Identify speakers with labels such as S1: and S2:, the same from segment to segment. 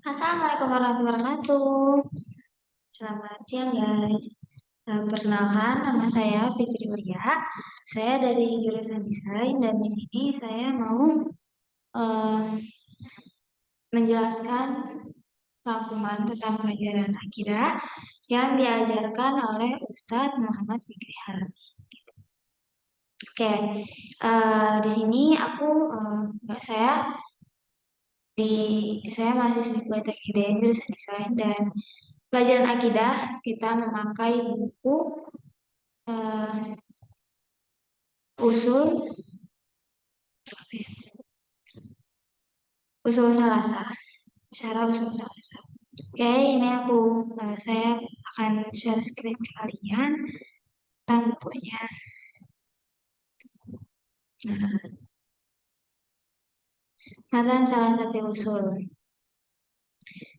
S1: Assalamualaikum warahmatullahi wabarakatuh. Selamat siang guys. Perkenalkan nama saya Fitri Ulia. Saya dari jurusan desain dan di sini saya mau eh, menjelaskan rangkuman tentang pelajaran akidah yang diajarkan oleh Ustadz Muhammad Fikri Harami. Oke, di sini aku nggak di saya mahasiswi Politeknik Daya jurusan desain dan pelajaran akidah kita memakai buku eh, usul usul salasa, secara usul salasa. Oke, ini saya akan share screen ke kalian tentang bukunya. Nah, matan salah satu usul.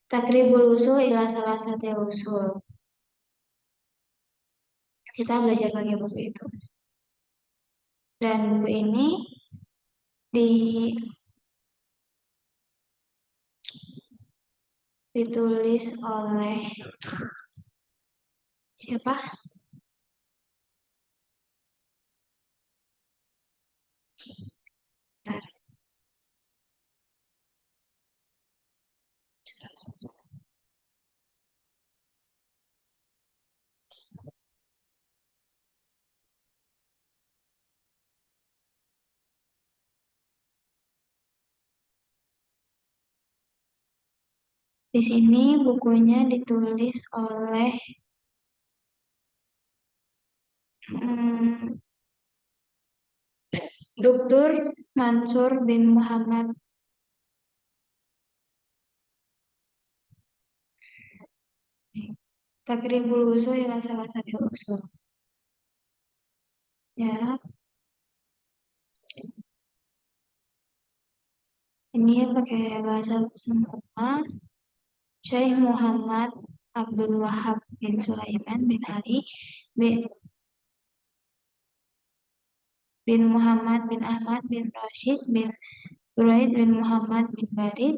S1: Takribul usul ialah salah satu usul. Kita belajar pakai buku itu. Dan buku ini di, ditulis oleh siapa? Bentar. Di sini bukunya ditulis oleh hmm, Dr. Mansur bin Muhammad. Takribul usul ialah salah satu usul. Ya, ini pakai bahasa semua. Syekh Muhammad Abdul Wahab bin Sulaiman bin Ali bin, bin Muhammad bin Ahmad bin Rashid bin Buraid bin Muhammad bin Barid.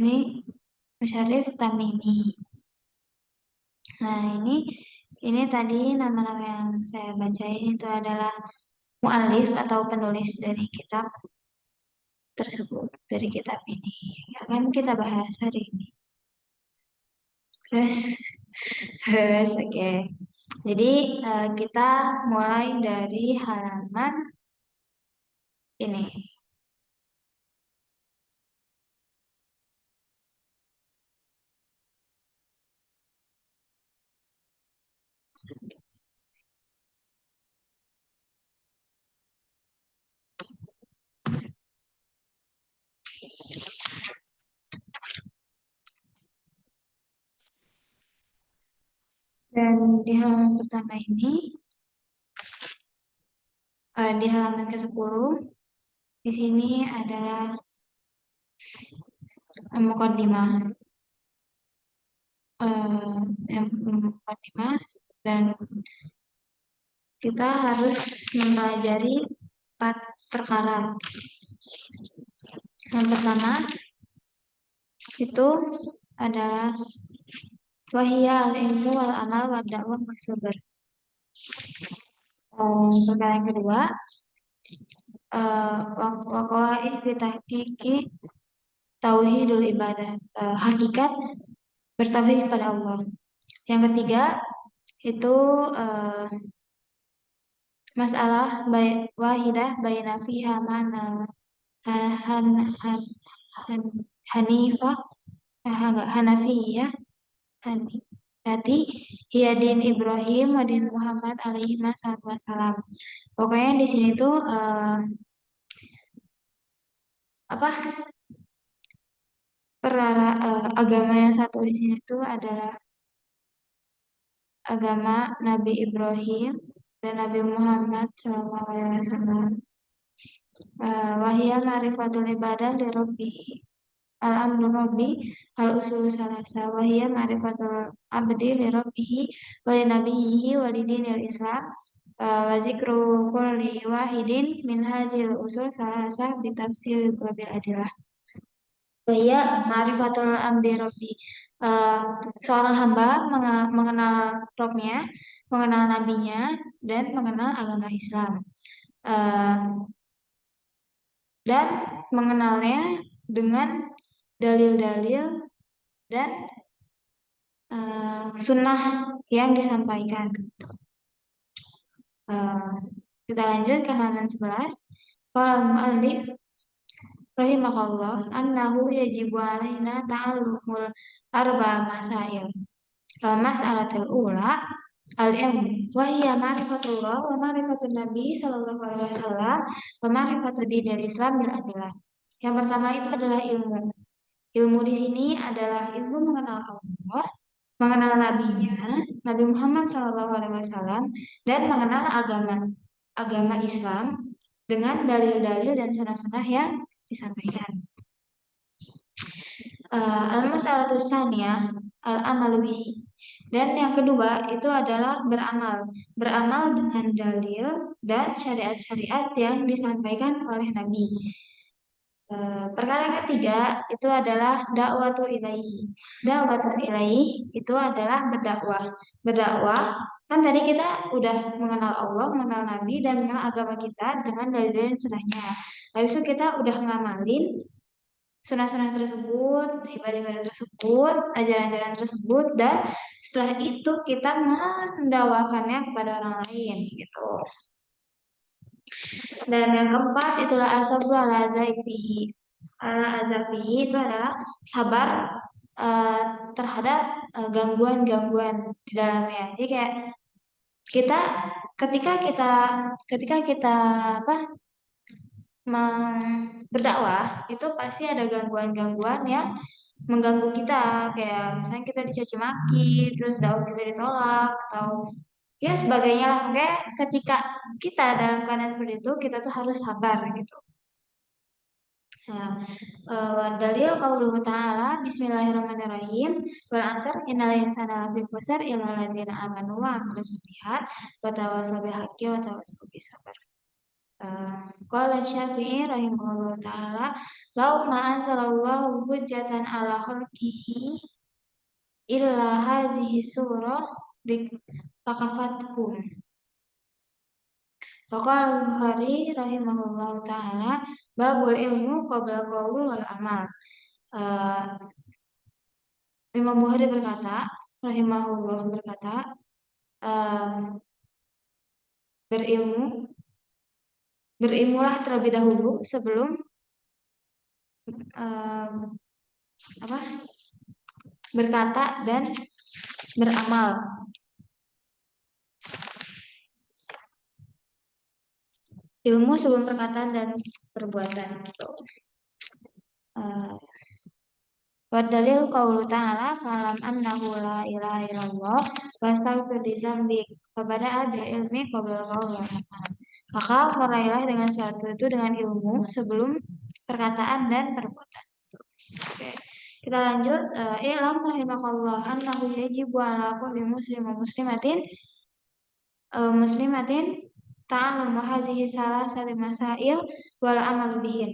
S1: Ini Musyarif Tamimi. Nah, ini tadi nama-nama yang saya bacain itu adalah mu'alif atau penulis dari kitab tersebut, dari kitab ini. Akan kita bahas hari ini. Terus, terus oke. Jadi kita mulai dari halaman ini. Dan di halaman pertama ini, di halaman ke-10, di sini adalah mukadimah, mukadimah dan kita harus mempelajari 4 perkara. Yang pertama itu adalah wahia al-ilmu wal amal wa da'wah wa sabr. Perkara yang kedua, waqa'i fi tahqiqi tauhidul ibadah, hakikat bertauhid kepada Allah. Yang ketiga itu eh, masalah wahidah baina fiha mana han, han, han, han- Hanifah, enggak Hanafiyah, Hani. Berarti ya din Ibrahim wa din Muhammad alaihi wassalam. Pokoknya di sini tuh apa perkara agama yang satu di sini tuh adalah agama Nabi Ibrahim dan Nabi Muhammad Shallallahu Alaihi Wasallam. Wahia ma'rifatul ibadah li Rabbi al-amru Rabbi al-usul salasa wahia ma'rifatul abdi li Rabbihi wa li nabiyhi wa li dinil Islam wa zikru kulli wahidin min hazil usul salasa bitafsil wa bil adilah. Wahya ma'rifatul amri Rabbi. Eh, Seorang hamba mengenal Robnya, mengenal nabinya, dan mengenal agama Islam. Eh, dan mengenalnya dengan dalil-dalil dan sunnah yang disampaikan. Eh, Kita lanjut ke halaman 11. Qala al-mu'allif rahimahullah annahu yajibu alaina ta'allumul arba masail. Mas'alatul ula al-ilmu wa hiya ma'rifatullah wa ma'rifatun nabi sallallahu alaihi wasallam wa ma'rifatu dinil Islam bil adillah. Yang pertama itu adalah ilmu. Ilmu di sini adalah ilmu mengenal Allah, mengenal nabinya, Nabi Muhammad sallallahu alaihi wasallam, dan mengenal agama Islam dengan dalil-dalil dan sunnah-sunnah yang disampaikan. Al-mas'alatus tsaniyah al-amalu bihi. Dan yang kedua itu adalah beramal. Beramal dengan dalil dan syariat-syariat yang disampaikan oleh Nabi. Perkara yang ketiga itu adalah dakwatu ilaihi. Dakwatu ilaihi itu adalah berdakwah. Berdakwah kan tadi kita udah mengenal Allah, mengenal Nabi dan mengenal agama kita dengan dalil-dalil dan sunnahnya. Habis itu kita udah ngamalin sunnah-sunnah tersebut, ibadah-ibadah tersebut, ajaran-ajaran tersebut, dan setelah itu kita mendakwakannya kepada orang lain gitu. Dan yang keempat itulah asabru ala azaifihi. Ala azafihi itu adalah sabar eh, terhadap gangguan-gangguan di dalamnya. Jadi kayak kita ketika kita ketika kita apa berdakwah itu pasti ada gangguan-gangguan yang mengganggu kita, kayak misalnya kita dicaci maki, terus dakwah kita ditolak atau ya sebagainya lah. Kayak ketika kita dalam keadaan seperti itu kita tuh harus sabar gitu. Nah, dalil qauluhu ta'ala bismillahirrahmanirrahim wal 'asr innal insana lafi khusr illa alladziina amanu wa 'amilus shalihat wa tawassaw bil haqqi wa tawassaw bis sabr. Qala Syafi'i rahimahullah ta'ala lau ma anzalallahu hujjatan ala khalqihi illa hazihi surah dik lakafathum. Faqala Al-Bukhari rahimahullah ta'ala babul ilmu qabla qaul wal amal. Uh, Imam Bukhari berkata, rahimahullah berkata, uh, berilmu, berilmulah terlebih dahulu sebelum uh, apa berkata dan beramal. Ilmu sebelum perkataan dan perbuatan. Gitu. Wadalil qaulu ta'ala falam annahu la ilaha illallah wastaghfir dzambik fabada'a bil ilmi qabla qaul. Maka meraihlah dengan suatu itu dengan ilmu sebelum perkataan dan perbuatan. Oke. Kita lanjut. Ilam rahimakallah annahu yajibu ala kulli muslim wa muslimatin muslimatin ta'allamu hazihi salah satu masail wal amalu bihin.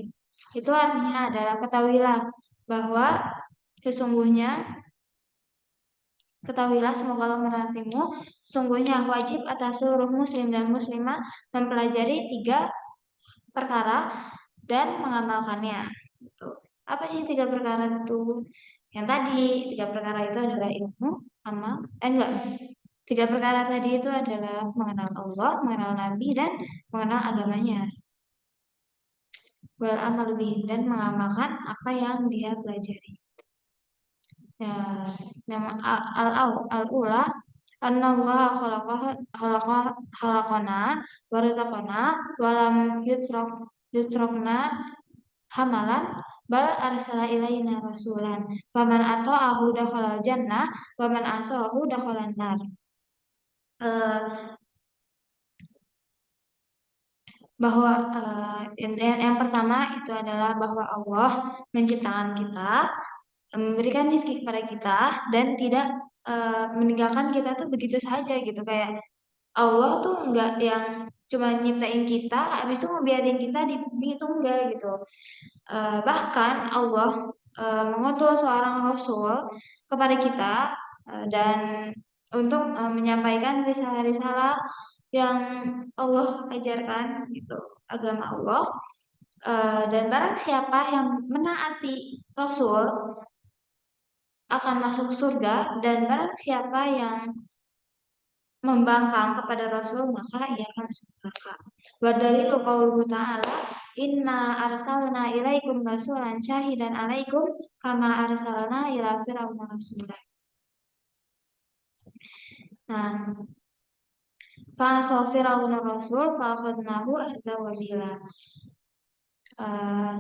S1: Itu artinya adalah ketahuilah bahwa sesungguhnya ketahuilah semoga Allah merahmatimu, sungguhnya wajib atas seluruh muslim dan muslimah mempelajari 3 perkara dan mengamalkannya. Gitu. Apa sih 3 perkara itu? Yang tadi 3 perkara itu adalah ilmu, amal, enggak. 3 perkara tadi itu adalah mengenal Allah, mengenal Nabi, dan mengenal agamanya. Wal amal bihi dan mengamalkan apa yang dia pelajari. Ya, yang al-ula annallaha khalaqana wa razaqana wa lam yutrakna hamalan bal arsala ilaina rasulan faman ata'ahu dakhala jannah wa man asahu dakhala nar. Bahwa yang pertama itu adalah bahwa Allah menciptakan kita, memberikan rezeki kepada kita dan tidak meninggalkan kita tuh begitu saja gitu. Kayak Allah tuh enggak yang cuma nyiptain kita habis itu ngebiarin kita di bumi itu enggak gitu. Bahkan Allah mengutus seorang rasul kepada kita dan untuk menyampaikan risalah-risalah yang Allah ajarkan gitu, agama Allah. Dan barang siapa yang menaati Rasul akan masuk surga, dan barang siapa yang membangkang kepada Rasul maka ia akan masuk neraka. Wa dalilu qauluhu ta'ala inna arsalna ilaikum rasulan syahidan alaikum kama arsalna ila fir'auna rasulah. Nah, fa fir'auna rasul fa akhadnahu ahza wa bila. Eh,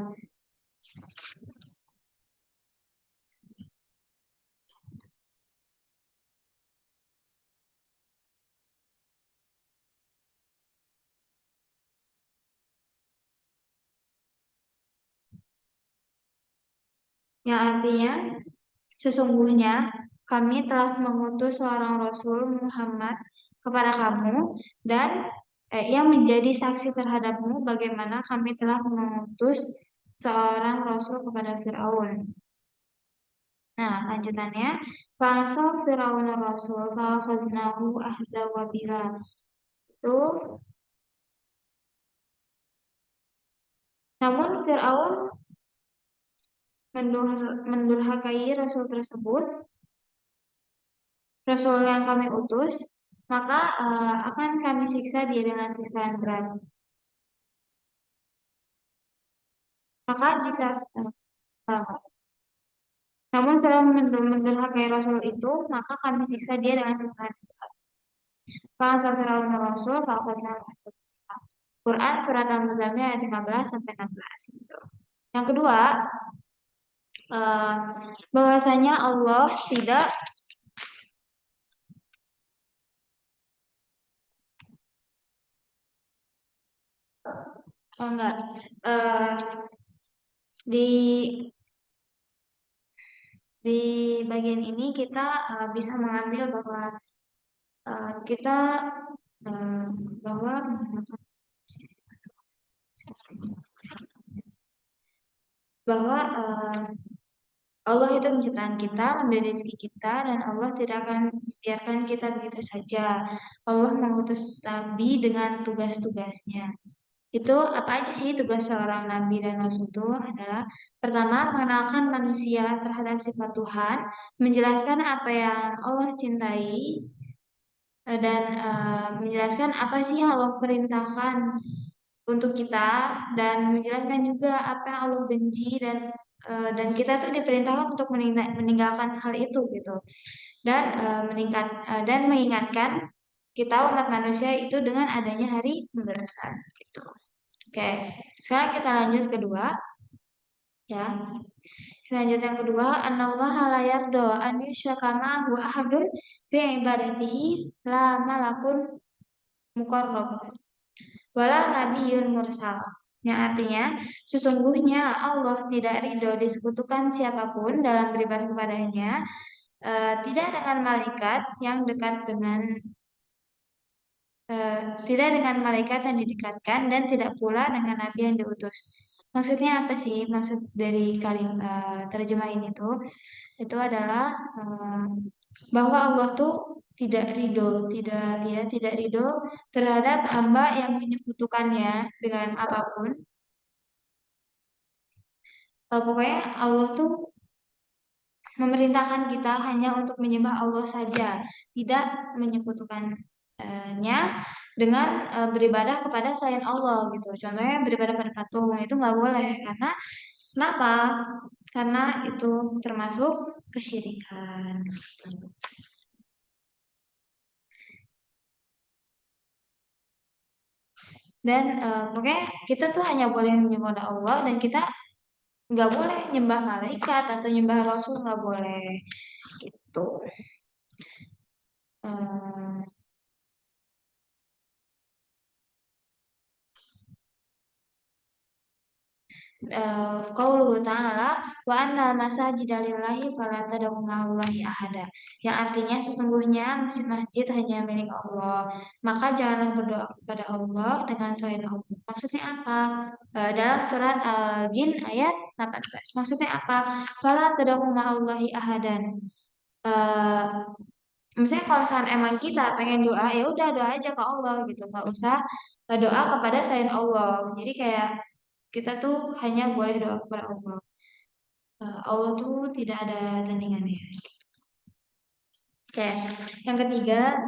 S1: yang artinya sesungguhnya kami telah mengutus seorang Rasul Muhammad kepada kamu dan yang menjadi saksi terhadapmu bagaimana kami telah mengutus seorang Rasul kepada Fir'aun. Nah, lanjutannya Fa'asa Fir'aun Rasul fa'akhaznahu ahza wabila. Itu namun Fir'aun mendurhakai Rasul tersebut, Rasul yang kami utus, maka akan kami siksa dia dengan siksaan berat. Maka jika namun setelah mendurhakai Rasul itu, maka kami siksa dia dengan siksaan berat. Fa'asafirahun Rasul, fa'akhadna Quran surat Al-Muzammil ayat 15 sampai 16. Gitu. Yang kedua, eh, bahwasanya Allah tidak enggak eh, di di bagian ini kita bisa mengambil bahwa kita eh, bahwa bahwa Allah itu menciptakan kita, memberi rezeki kita, dan Allah tidak akan membiarkan kita begitu saja. Allah mengutus nabi dengan tugas-tugasnya. Itu apa aja sih tugas seorang nabi dan rasul itu adalah pertama mengenalkan manusia terhadap sifat Tuhan, menjelaskan apa yang Allah cintai, dan menjelaskan apa sih yang Allah perintahkan untuk kita, dan menjelaskan juga apa yang Allah benci, dan kita tuh diperintahkan untuk meninggalkan hal itu gitu, dan dan mengingatkan kita umat manusia itu dengan adanya hari pembalasan gitu. Oke, sekarang kita lanjut kedua ya. Lanjut yang kedua, anallaha la yarda an yushraka ma'ahu ahadun fi ibadatihi la malakun muqarrab wala nabiyyun mursal. Yang artinya, sesungguhnya Allah tidak ridho disekutukan siapapun dalam beribadah kepadanya, tidak dengan malaikat yang dekat dengan eh, tidak dengan malaikat yang didekatkan dan tidak pula dengan nabi yang diutus. Maksudnya apa sih? Maksud dari terjemah ini tuh itu adalah bahwa Allah tuh tidak ridho, tidak ridho terhadap hamba yang menyekutukannya dengan apapun. Pokoknya Allah tuh memerintahkan kita hanya untuk menyembah Allah saja, tidak menyekutukannya dengan beribadah kepada selain Allah gitu. Contohnya beribadah pada patung itu nggak boleh karena kenapa? Karena itu termasuk kesyirikan. Dan pokoknya kita tuh hanya boleh menyembah Allah dan kita nggak boleh nyembah malaikat atau nyembah rasul nggak boleh gitu. Eh, Qauluhu ta'ala wa annal masajida lillahi fala tad'u ma'allahi ahada. Yang artinya sesungguhnya masjid-masjid hanya milik Allah. Maka janganlah berdoa kepada Allah dengan selain Allah. Maksudnya apa? Dalam surat Al-Jin ayat 18. Maksudnya apa? Fala tad'u ma'allahi ahadan. Eh, Misalnya kalau misalkan emang kita pengen doa, ya udah doa aja ke Allah gitu, nggak usah doa kepada selain Allah. Jadi kayak kita tuh hanya boleh doa kepada Allah. Allah tuh tidak ada tandingannya. Oke, yang ketiga,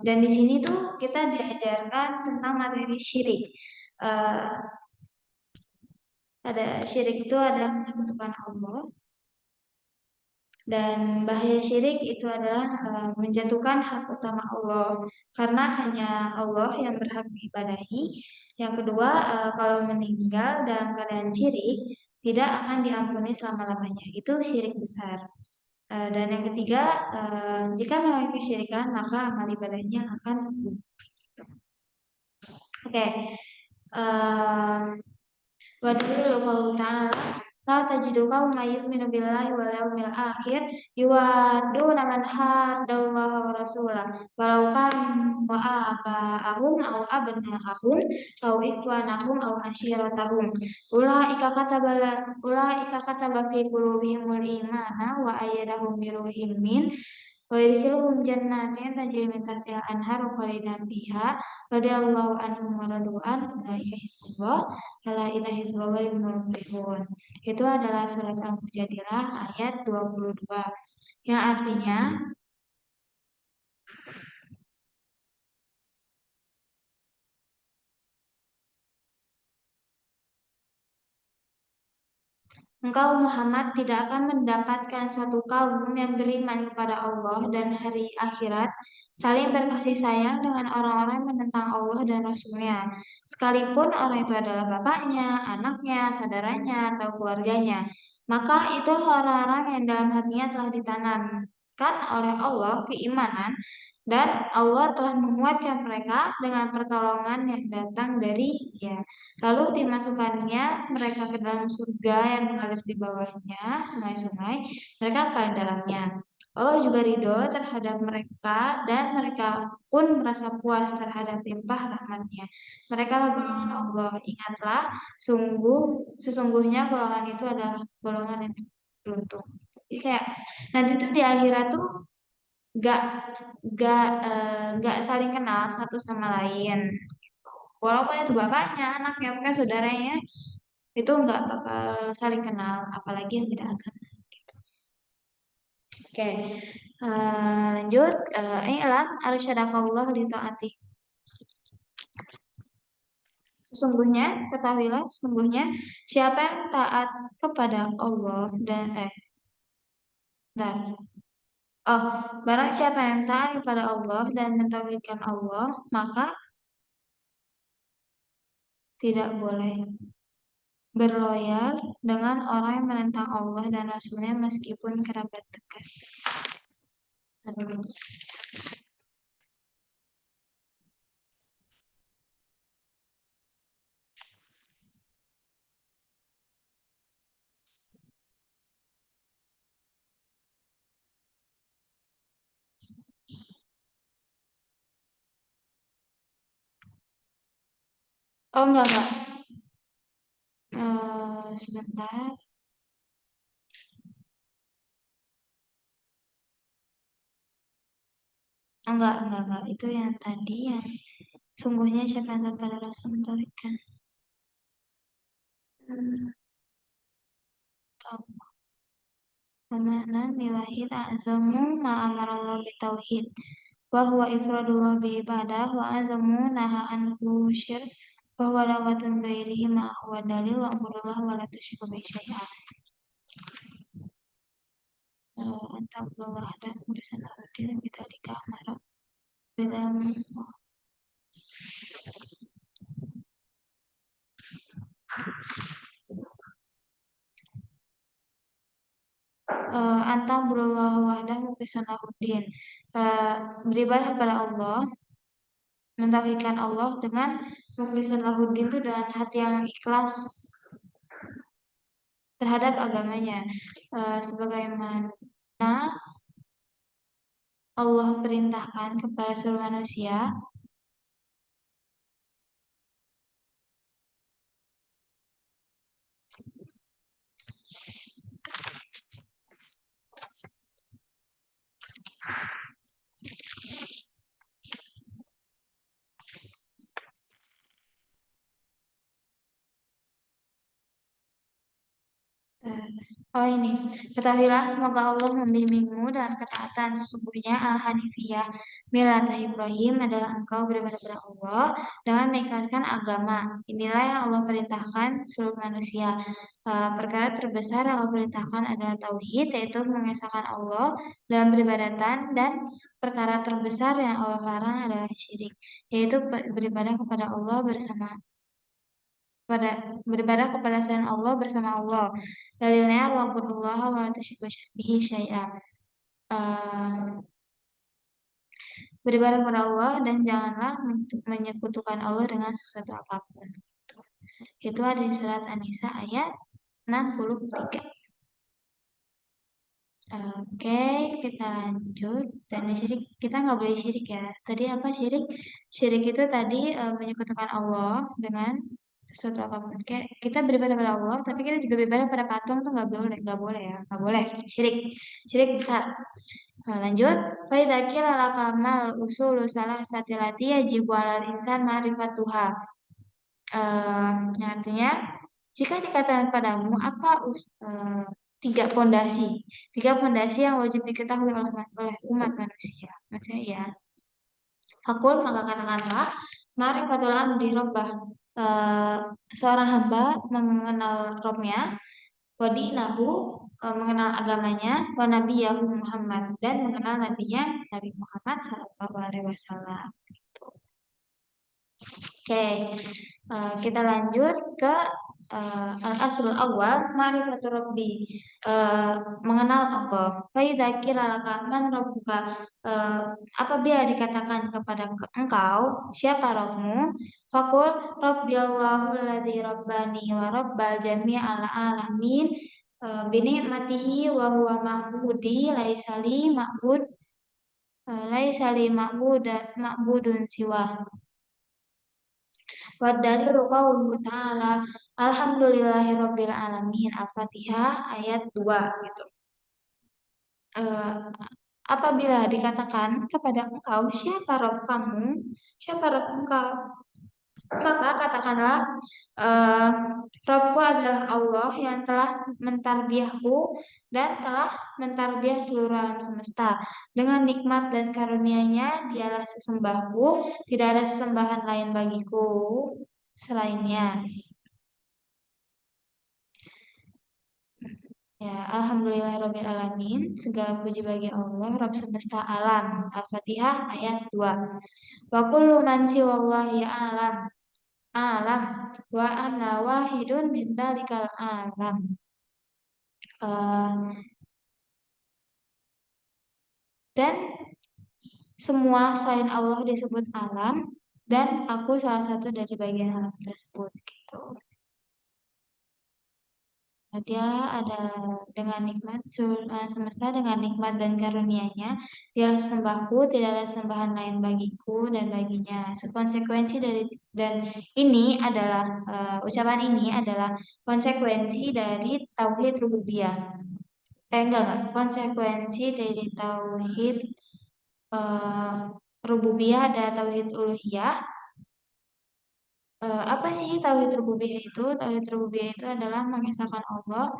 S1: dan di sini tuh kita diajarkan tentang materi syirik. Eh, ada syirik itu adalah menyekutukan Allah, dan bahaya syirik itu adalah menjatuhkan hak utama Allah, karena hanya Allah yang berhak diibadahi. Yang kedua, kalau meninggal dalam keadaan syirik tidak akan diampuni selama-lamanya. Itu syirik besar. Dan yang ketiga, jika melakukan kesyirikan maka amal ibadahnya akan gugur. Oke, eh, wa dalilu qawlu ta'ala la tajidu qauman yu'minu billahi wal yawmil akhir yuwadduna man haddallaha wa rasulah walau kanu aba'ahum aw abna'ahum aw ikhwanahum aw ashiratahum ulaika kataba fi qulubihimul imana wa ayyadahum bi ruhim min wa yadkhiluhum jannatin tajri min tahtiha anhar khalidina fiha radhiyallahu anhum wa radu'an ulaika hizbullah ala ila hizballahi humul muflihun. Itu adalah surat Al-Mujadilah ayat 22 yang artinya engkau Muhammad tidak akan mendapatkan suatu kaum yang beriman kepada Allah dan hari akhirat, saling berkasih sayang dengan orang-orang yang menentang Allah dan Rasul-Nya, sekalipun orang itu adalah bapaknya, anaknya, saudaranya, atau keluarganya. Maka itulah orang-orang yang dalam hatinya telah ditanamkan oleh Allah keimanan, dan Allah telah menguatkan mereka dengan pertolongan yang datang dari Dia. Lalu dimasukkannya mereka ke dalam surga yang mengalir di bawahnya sungai-sungai, mereka akan di dalamnya. Allah juga ridho terhadap mereka dan mereka pun merasa puas terhadap limpah rahmatnya. Mereka lah golongan Allah. Ingatlah, sesungguhnya golongan itu adalah golongan yang beruntung. Jadi kayak nanti tuh di akhirat tuh gak gak saling kenal satu sama lain. Walaupun itu bapaknya, anaknya, bukan saudaranya, itu nggak bakal saling kenal, apalagi yang beda agama. Oke, lanjut. I'lam arsyadakallah li taati. Sesungguhnya, siapa yang taat kepada Allah dan oh, barang siapa yang taat kepada Allah dan mentauhidkan Allah, maka tidak boleh berloyal dengan orang yang menentang Allah dan Rasulnya meskipun kerabat dekat. Oh enggak. Sebentar. Enggak. Itu yang tadi yang sungguhnya siapa yang pada Rasul mentauhidkan. Hmm, Pemahaman biwahid azamu ma'amarallah bitauhid wa huwa ifradullah bi ibadah wa azamu naha anhu syirk wa huwa dawatun ghairihi ma huwa dalil wa abudullah wa la tusyriku bihi syai'a. Antaqullah dan urusan al-din bidzalika amara bidzam antaqullah wahdahu bisanahuddin. Beribadah kepada Allah, mentauhidkan Allah dengan mukhlishan lahuddin itu dengan hati yang ikhlas terhadap agamanya. Sebagaimana Allah perintahkan kepada seluruh manusia. Eh, Oh ini, ketahuilah semoga Allah membimbingmu dalam ketaatan. Sesungguhnya Al-Hanifiyah Milat Ibrahim adalah engkau beribadah kepada Allah dengan mengikhlaskan agama. Inilah yang Allah perintahkan seluruh manusia. Perkara terbesar yang Allah perintahkan adalah tauhid, yaitu mengesahkan Allah dalam peribadatan, dan perkara terbesar yang Allah larang adalah syirik, yaitu beribadah kepada Allah bersama pada beribadah kepada selain Allah bersama Allah. Dalilnya wa'budullaha wa la tusyriku bihi syai'a. Eh, Beribadah kepada Allah dan janganlah menyekutukan Allah dengan sesuatu apapun. Itu ada di surat An-Nisa ayat 63. Oke, kita lanjut. Dan di syirik kita nggak boleh syirik ya. Tadi apa syirik? Syirik itu tadi menyekutukan Allah dengan sesuatu apapun. Kayak kita beribadah pada Allah, tapi kita juga beribadah pada patung tuh nggak boleh ya, nggak boleh. Syirik, syirik besar. Lanjut. Faidakil ala kamal usul salah satilati yajibu alal insan ma'rifatuha. Yang artinya jika dikatakan padamu apa tiga pondasi, tiga pondasi yang wajib diketahui oleh umat manusia. Maksudnya ya, fakul maka katakanlah, marifatul abdi robbah, eh, seorang hamba mengenal Robnya, wadinahu, mengenal agamanya, wa nabiyahu Muhammad, dan mengenal nabinya Nabi Muhammad Sallallahu Alaihi Wasallam. Gitu. Oke, kita lanjut ke al-aslul awal ma'rifatur rabbi, eh, mengenal Allah. Fa idza qila laka man rabbuka, eh, apabila dikatakan kepada engkau siapa Rabbmu, faqul rabbi Allahu alladzi rabbani wa rabbal jami'al alamin, bi ni'matihi wa huwa ma'budi laisa li ma'budun siwa. Wadalilu qauluhu ta'ala alhamdulillahirabbil alamin. Al-Fatihah ayat 2 gitu. Eh, Apabila dikatakan kepada engkau siapa Rob kamu, siapa Rob engkau, maka katakanlah, eh, Robku adalah Allah yang telah mentarbiahku dan telah mentarbiah seluruh alam semesta. Dengan nikmat dan karunia-Nya, dialah sesembahku, tidak ada sesembahan lain bagiku selainnya. Ya, Alhamdulillahirrabbilalamin. Segala puji bagi Allah, Rabb semesta alam. Al-Fatihah ayat 2. Wa kullu man siwallahi alam. Alam. Wa anna wahidun min dalikal alam. Eh, dan semua selain Allah disebut alam. Dan aku salah satu dari bagian alam tersebut. Gitu. Dialah adalah dengan nikmat semesta dengan nikmat dan karunia-Nya, dialah sembahku, tidak ada sembahan lain bagiku dan baginya. Konsekuensi dari dan ini adalah ucapan ini adalah konsekuensi dari tauhid rububiyah. Enggak, konsekuensi dari tauhid eh, rububiyah dan tauhid uluhiyah. Apa sih tauhid rububiyah itu? Tauhid rububiyah itu adalah mengesahkan Allah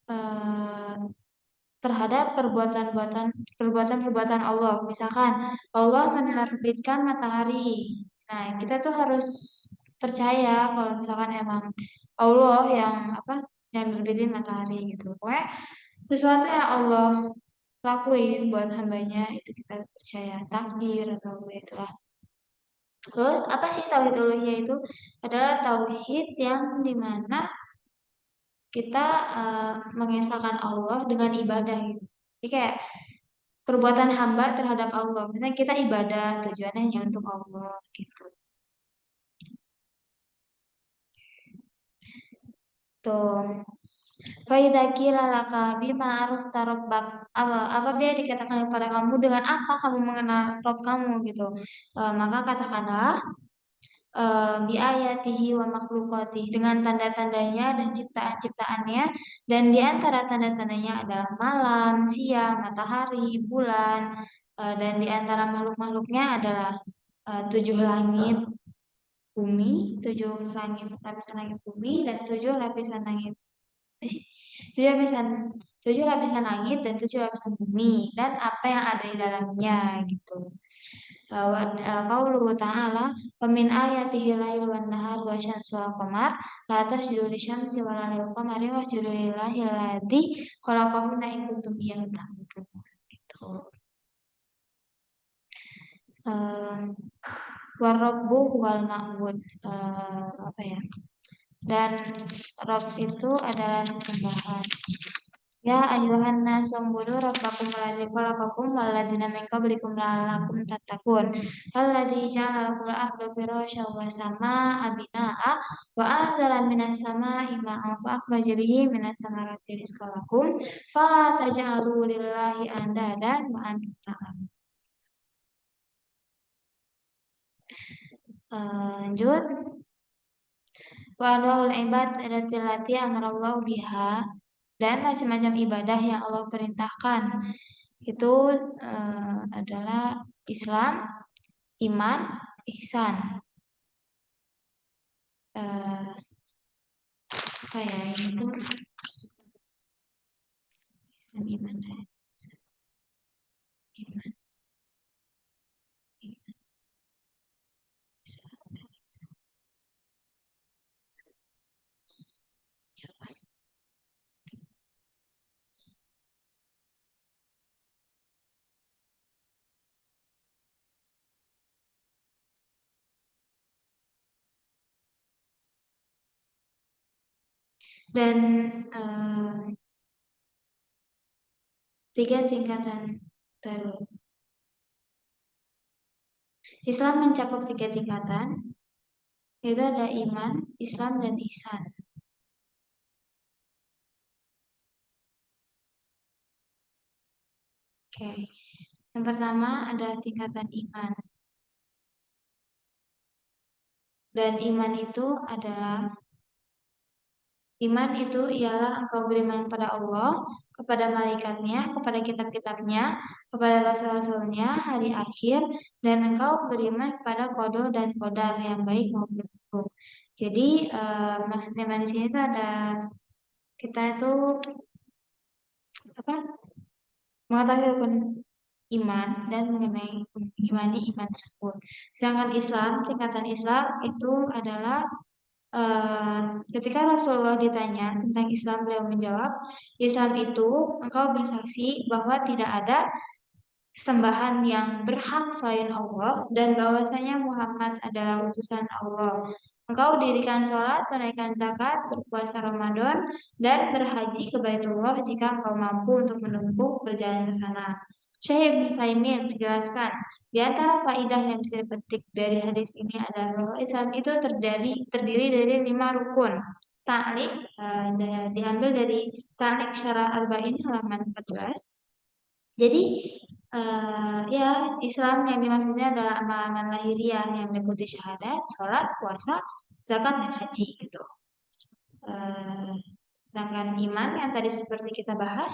S1: eh, terhadap perbuatan-perbuatan Allah. Misalkan Allah menerbitkan matahari. Nah, kita tuh harus percaya kalau misalkan emang Allah yang apa yang nerbitin matahari gitu. Pokoknya sesuatu yang Allah lakuin buat hambanya itu kita percaya takdir atau itulah. Terus apa sih tauhid uluhiyah itu? Adalah tauhid yang dimana kita mengesahkan Allah dengan ibadah gitu. Jadi kayak perbuatan hamba terhadap Allah. Misalnya kita ibadah tujuannya hanya untuk Allah gitu. Tuh. Faidza qila laka bima arafta rabbak, apabila dikatakan kepada kamu dengan apa kamu mengenal Rob kamu gitu. Maka katakanlah biayatihi wa makhluqatih, dengan tanda-tandanya dan ciptaan-ciptaannya, dan di antara tanda-tandanya adalah malam, siang, matahari, bulan, dan di antara makhluk-makhluknya adalah tujuh langit bumi, tujuh langit lapisan langit bumi, dan tujuh lapisan langit tujuh lapisan tujuh lapisan langit dan tujuh lapisan bumi, dan apa yang ada di dalamnya gitu. Qauluhu ta'ala wa min ayatihi lail wan nahar wa syamsu wal qamar la tasjudu lisyamsi wa la lil qamari wasjudu lillahi alladzi khalaqahunna in kuntum iyyahu ta'budun gitu. Eh, Warabbu wal ma'bud, apa ya? Dan Rob itu adalah sesembahan. Ya ayuhan nas ubudu rabbakum alladzi khalaqakum walladzina min qablikum la'allakum tattaqun. Alladzi ja'ala lakumul arda firasyan was samaa'a binaa'a wa anzala minas samaa'i maa'an fa akhraja bihi minas samarati rizqan lakum fala taj'alu lillahi andadan wa antum ta'lamun. Lanjut. Wa anwa'ul ibad allati amarallahu biha, dan macam-macam ibadah yang Allah perintahkan itu adalah Islam, iman, ihsan. Eh, Apa ya ini tuh Islam, iman, dan iman, iman, Islam. Dan tiga tingkatan terus. Islam mencakup tiga tingkatan, yaitu ada iman, Islam, dan ihsan. Oke, yang pertama ada tingkatan iman. Dan iman itu ialah engkau beriman kepada Allah, kepada malaikatnya, kepada kitab-kitabnya, kepada rasul-rasulnya, hari akhir, dan engkau beriman kepada qada dan qadar yang baik maupun buruk. Jadi maksud iman di sini tuh ada kita itu apa? Mengetahui rukun iman dan mengenai mengimani iman tersebut. Sedangkan Islam, tingkatan Islam itu adalah ketika Rasulullah ditanya tentang Islam, beliau menjawab, Islam itu engkau bersaksi bahwa tidak ada sembahan yang berhak selain Allah dan bahwasanya Muhammad adalah utusan Allah. Engkau dirikan sholat, tunaikan zakat, berpuasa Ramadan, dan berhaji ke Baitullah jika engkau mampu untuk menempuh perjalanan ke sana. Syekh Ibnu Utsaimin menjelaskan, di antara faidah yang bisa dipetik dari hadis ini adalah bahwa Islam itu terdiri dari 5 rukun. Ta'liq diambil dari Ta'liq Syarah Arba'in halaman 14. Jadi ya Islam yang dimaksudnya adalah amalan lahiriah yang meliputi syahadat, sholat, puasa, zakat, dan haji gitu. Eh, Sedangkan iman yang tadi seperti kita bahas,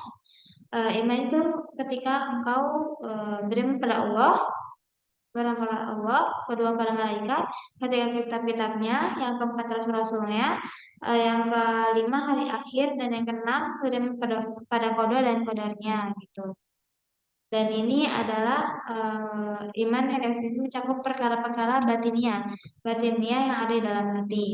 S1: iman itu ketika engkau beriman pada Allah, pada Allah, kedua pada malaikat, ketiga kitab-kitabnya, yang keempat rasul-rasulnya, yang kelima hari akhir, dan yang keenam beriman pada qada dan qadarnya gitu. Dan ini adalah iman yang mencakup perkara-perkara batinia yang ada di dalam hati.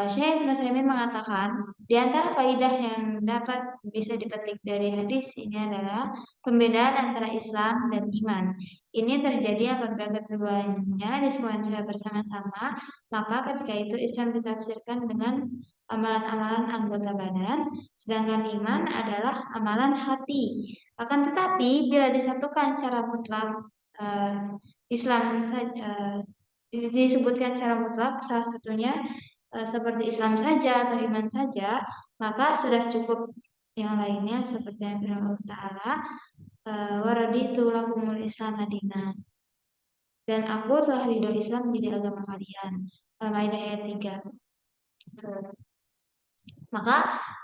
S1: Syekh Ibnu Utsaimin mengatakan, di antara faidah yang dapat bisa dipetik dari hadis ini adalah pembedaan antara Islam dan iman. Ini terjadi apabila keduanya disebutkan secara bersama-sama, maka ketika itu Islam ditafsirkan dengan amalan-amalan anggota badan, sedangkan iman adalah amalan hati. Akan tetapi bila disatukan secara mutlak, eh, Islam saja disebutkan secara mutlak, salah satunya seperti Islam saja atau iman saja, maka sudah cukup yang lainnya seperti yang firman Allah Ta'ala, waraditu lakumul Islam madinah, dan aku telah ridho Islam menjadi agama kalian. Al-Maidah ayat 3. Maka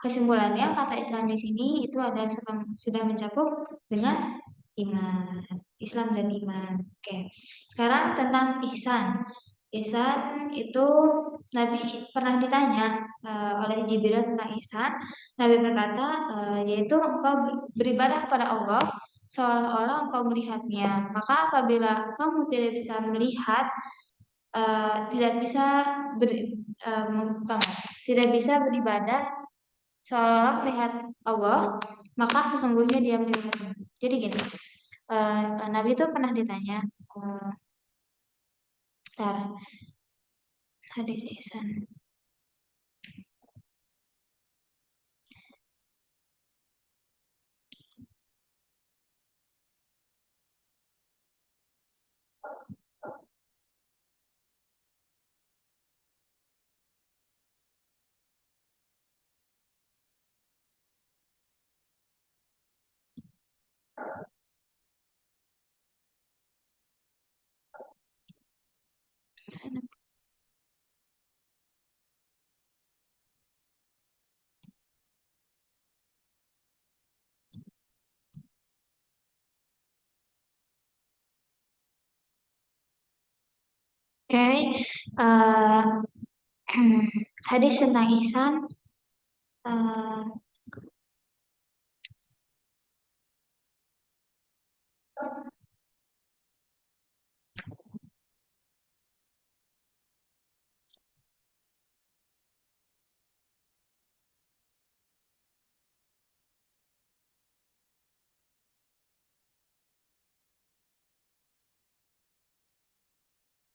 S1: kesimpulannya kata Islam di sini itu adalah sudah mencakup dengan iman, Islam dan iman. Oke. Sekarang tentang ihsan. Ihsan itu Nabi pernah ditanya oleh Jibril tentang ihsan. Nabi berkata, yaitu engkau beribadah kepada Allah seolah-olah engkau melihatnya. Maka apabila kamu tidak bisa melihat, tidak bisa ber, bukan, tidak bisa beribadah seolah-olah melihat Allah, maka sesungguhnya dia melihatmu. Jadi gini, Nabi itu pernah ditanya, uh, tar, hadis ihsan. Oke, uh, hadis tentang ihsan, uh,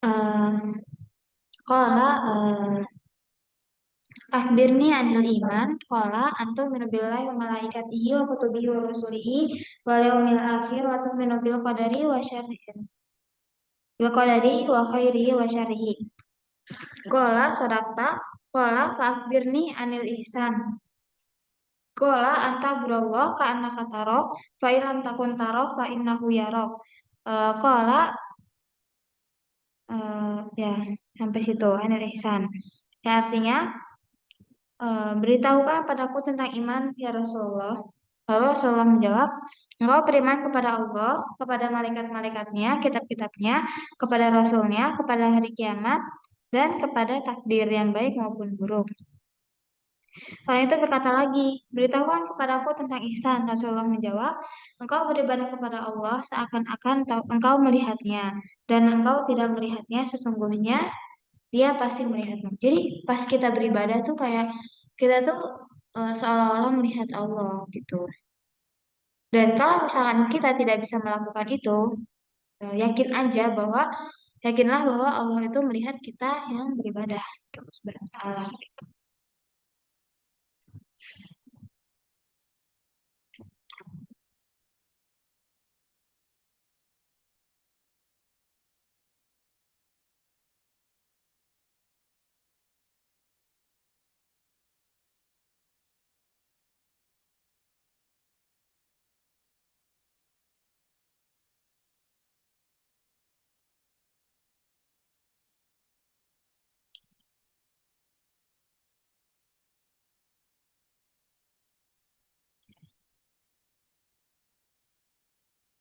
S1: uh, qala, akhbirni anil iman, qala antum minu billahi wa malaikatihi wa kutubihi wa rusulihi wal yaumil akhir wa tu'minu bil qadari wa syarrihi wa qadari wa khairihi wa syarrihi. Qala sadaqta, qala fa akhbirni anil ihsan. Qala anta burallah ka annaka taro fa in lam takun taro fa innahu yarok. Qala, ya sampai situ anil ihsan. Ya, artinya, beritahukan padaku tentang iman ya Rasulullah. Lalu Rasulullah menjawab, engkau beriman kepada Allah, kepada malaikat-malaikatnya, kitab-kitabnya, kepada Rasulnya, kepada hari kiamat, dan kepada takdir yang baik maupun buruk. Orang itu berkata lagi, beritahukan kepadaku tentang ihsan. Rasulullah menjawab, engkau beribadah kepada Allah seakan-akan engkau melihatnya, dan engkau tidak melihatnya, sesungguhnya dia pasti melihatmu. Jadi pas kita beribadah tuh kayak kita tuh seolah-olah melihat Allah gitu. Dan kalau misalkan kita tidak bisa melakukan itu, yakin aja bahwa yakinlah bahwa Allah itu melihat kita yang beribadah terus bertaala.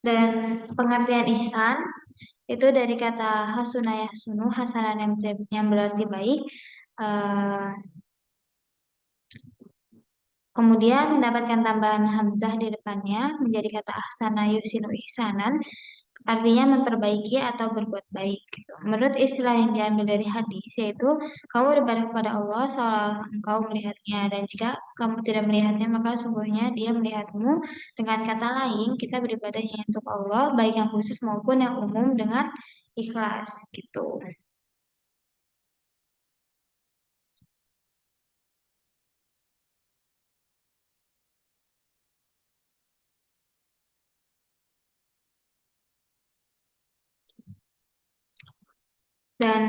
S1: Dan pengertian ihsan itu dari kata hasuna yahsunu, hasanan yang berarti baik. Eh, Kemudian mendapatkan tambahan hamzah di depannya menjadi kata ahsana yuhsinu ihsanan, artinya memperbaiki atau berbuat baik gitu. Menurut istilah yang diambil dari hadis, yaitu kamu beribadah kepada Allah seolah engkau melihatnya, dan jika kamu tidak melihatnya maka sungguhnya dia melihatmu. Dengan kata lain, kita beribadahnya untuk Allah baik yang khusus maupun yang umum dengan ikhlas gitu. Dan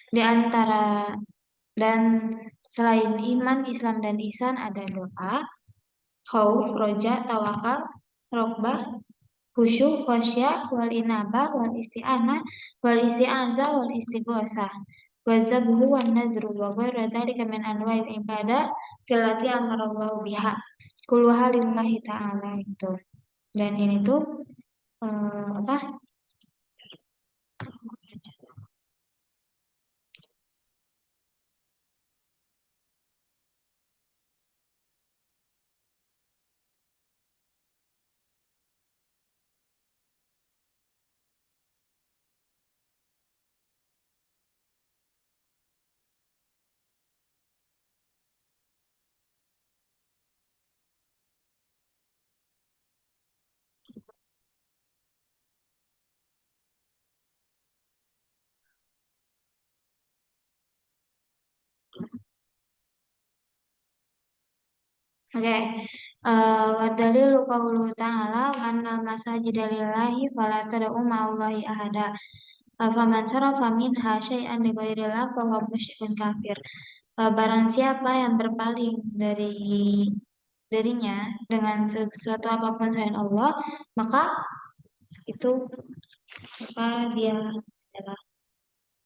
S1: di antara Dan selain iman, Islam, dan ihsan ada doa, khauf, roja, tawakal, rogbah, khusyuk, khosyah, wal inabah, wal isti'anah, wal isti'azah, wal istighosah. Wa zabhu wan nazru wa ghairu dzalika min anwa'il ibadah allati amarallahu biha. Kulluha lillahi ta'ala gitu. Dan ini tuh apa? Oke, wadalilu qauluhu ta'ala wa annal masajida lillahi fala tad'u ma'allahi ahada. Faman sarafa minha syai'an li ghairillah fa huwa musyrikun kafir. Barang siapa yang berpaling darinya dengan sesuatu apapun selain Allah, maka itu maka dia adalah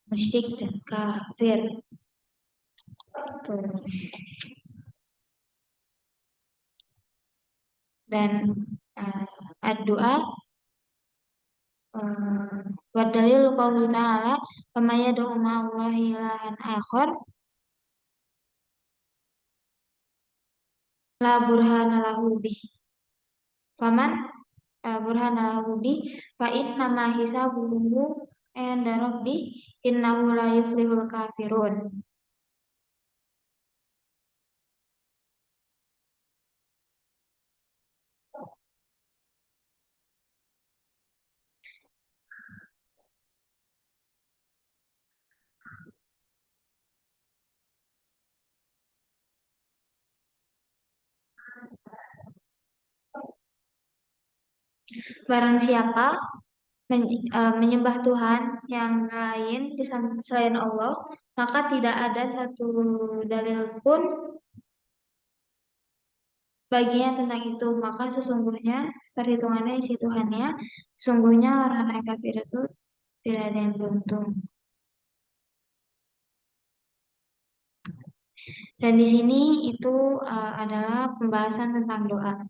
S1: musyrik dan kafir. Tuh. Dan doa wa dalil qaulu ta'ala fama yad'u ma'allahi ilahan akhar la burhana lahu bih. Faman burhana lahu bih fa inna ma hisabuhu inda rabbih innahu la yuflihul kafirun. Barang siapa menyembah Tuhan yang lain selain Allah, maka tidak ada satu dalil pun baginya tentang itu. Maka sesungguhnya perhitungannya isi Tuhannya, sesungguhnya orang-orang kafir itu tidak ada yang beruntung. Dan di sini itu adalah pembahasan tentang doa.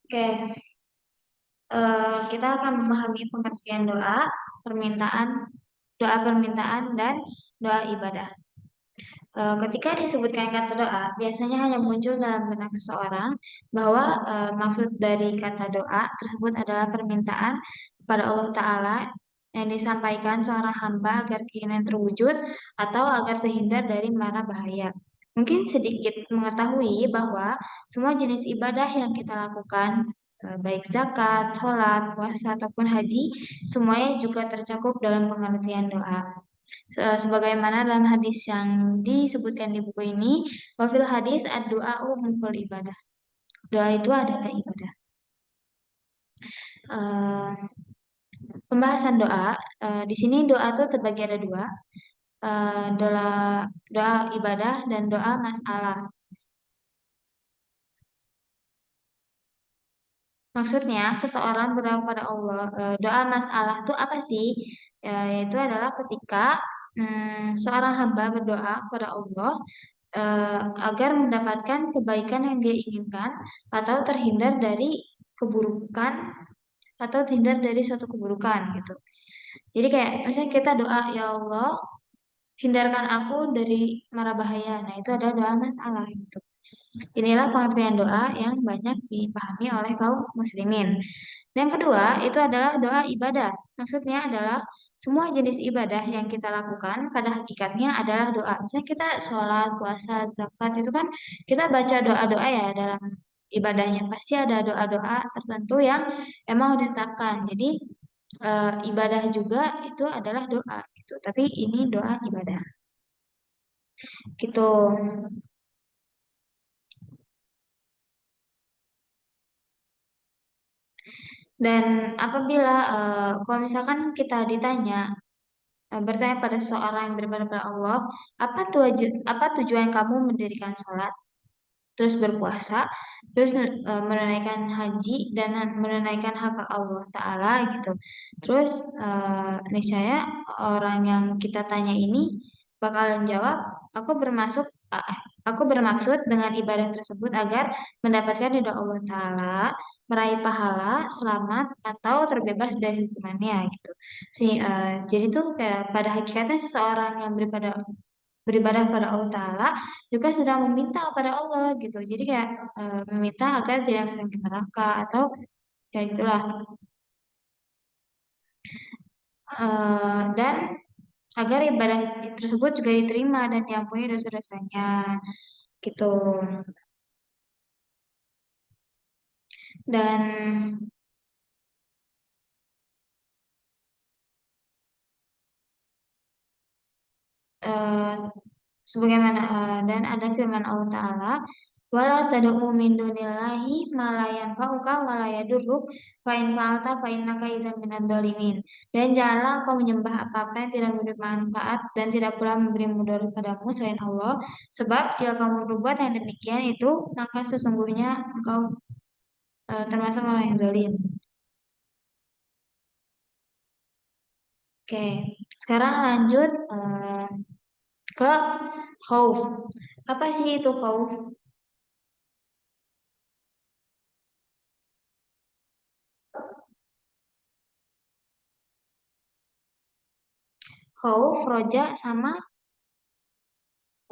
S1: Oke, kita akan memahami pengertian doa, permintaan, doa permintaan dan doa ibadah. Ketika disebutkan kata doa, biasanya hanya muncul dalam benak seseorang bahwa maksud dari kata doa tersebut adalah permintaan kepada Allah Ta'ala yang disampaikan seorang hamba agar keinginan terwujud atau agar terhindar dari mara bahaya. Mungkin sedikit mengetahui bahwa semua jenis ibadah yang kita lakukan, baik zakat, sholat, puasa, ataupun haji, semuanya juga tercakup dalam pengertian doa. Sebagaimana dalam hadis yang disebutkan di buku ini, wafil hadis ad-du'a'u mukul ibadah. Doa itu adalah ibadah. Eh, Pembahasan doa, di sini doa itu terbagi ada dua, doa doa ibadah dan doa masalah. Maksudnya, seseorang berdoa kepada Allah. Doa masalah itu apa sih? Yaitu adalah ketika seorang hamba berdoa kepada Allah eh, agar mendapatkan kebaikan yang dia inginkan atau terhindar dari keburukan atau terhindar dari suatu keburukan gitu. Jadi kayak misalnya kita doa, ya Allah, hindarkan aku dari mara bahaya. Nah, itu adalah doa masalah gitu. Inilah pengertian doa yang banyak dipahami oleh kaum muslimin. Yang kedua, itu adalah doa ibadah. Maksudnya adalah semua jenis ibadah yang kita lakukan pada hakikatnya adalah doa. Misalnya kita sholat, puasa, zakat, itu kan kita baca doa-doa ya dalam ibadahnya. Pasti ada doa-doa tertentu yang emang ditetapkan. Jadi ibadah juga itu adalah doa gitu. Tapi ini doa ibadah gitu. Dan apabila kalau misalkan kita bertanya pada seseorang yang beribadah kepada Allah, apa tujuan kamu mendirikan sholat, terus berpuasa, terus menunaikan haji dan menunaikan hak Allah Ta'ala gitu. Terus niscaya orang yang kita tanya ini bakalan jawab, aku bermaksud aku bermaksud dengan ibadah tersebut agar mendapatkan ridha Allah Ta'ala, meraih pahala, selamat, atau terbebas dari hukumannya gitu. Jadi tuh kayak pada hakikatnya seseorang yang beribadah pada Allah Ta'ala juga sedang meminta kepada Allah gitu. Jadi kayak meminta agar tidak masuk ke neraka atau kayak gitulah. Dan agar ibadah tersebut juga diterima dan diampuni dosa-dosanya gitu. Dan eh, sebagaimana dan ada firman Allah Ta'ala, wala tad'u min dunillahi ma la yanfa'uka wa la yadurruk fa in fa'alta fa innaka idzan minadz dzalimin. Dan janganlah kau menyembah apa-apa yang tidak memberi manfaat dan tidak pula memberi mudarat padamu selain Allah, sebab jika kamu berbuat yang demikian itu, maka sesungguhnya engkau termasuk orang yang zalim. Oke, sekarang lanjut ke khauf. Apa sih itu khauf? Khauf, roja, sama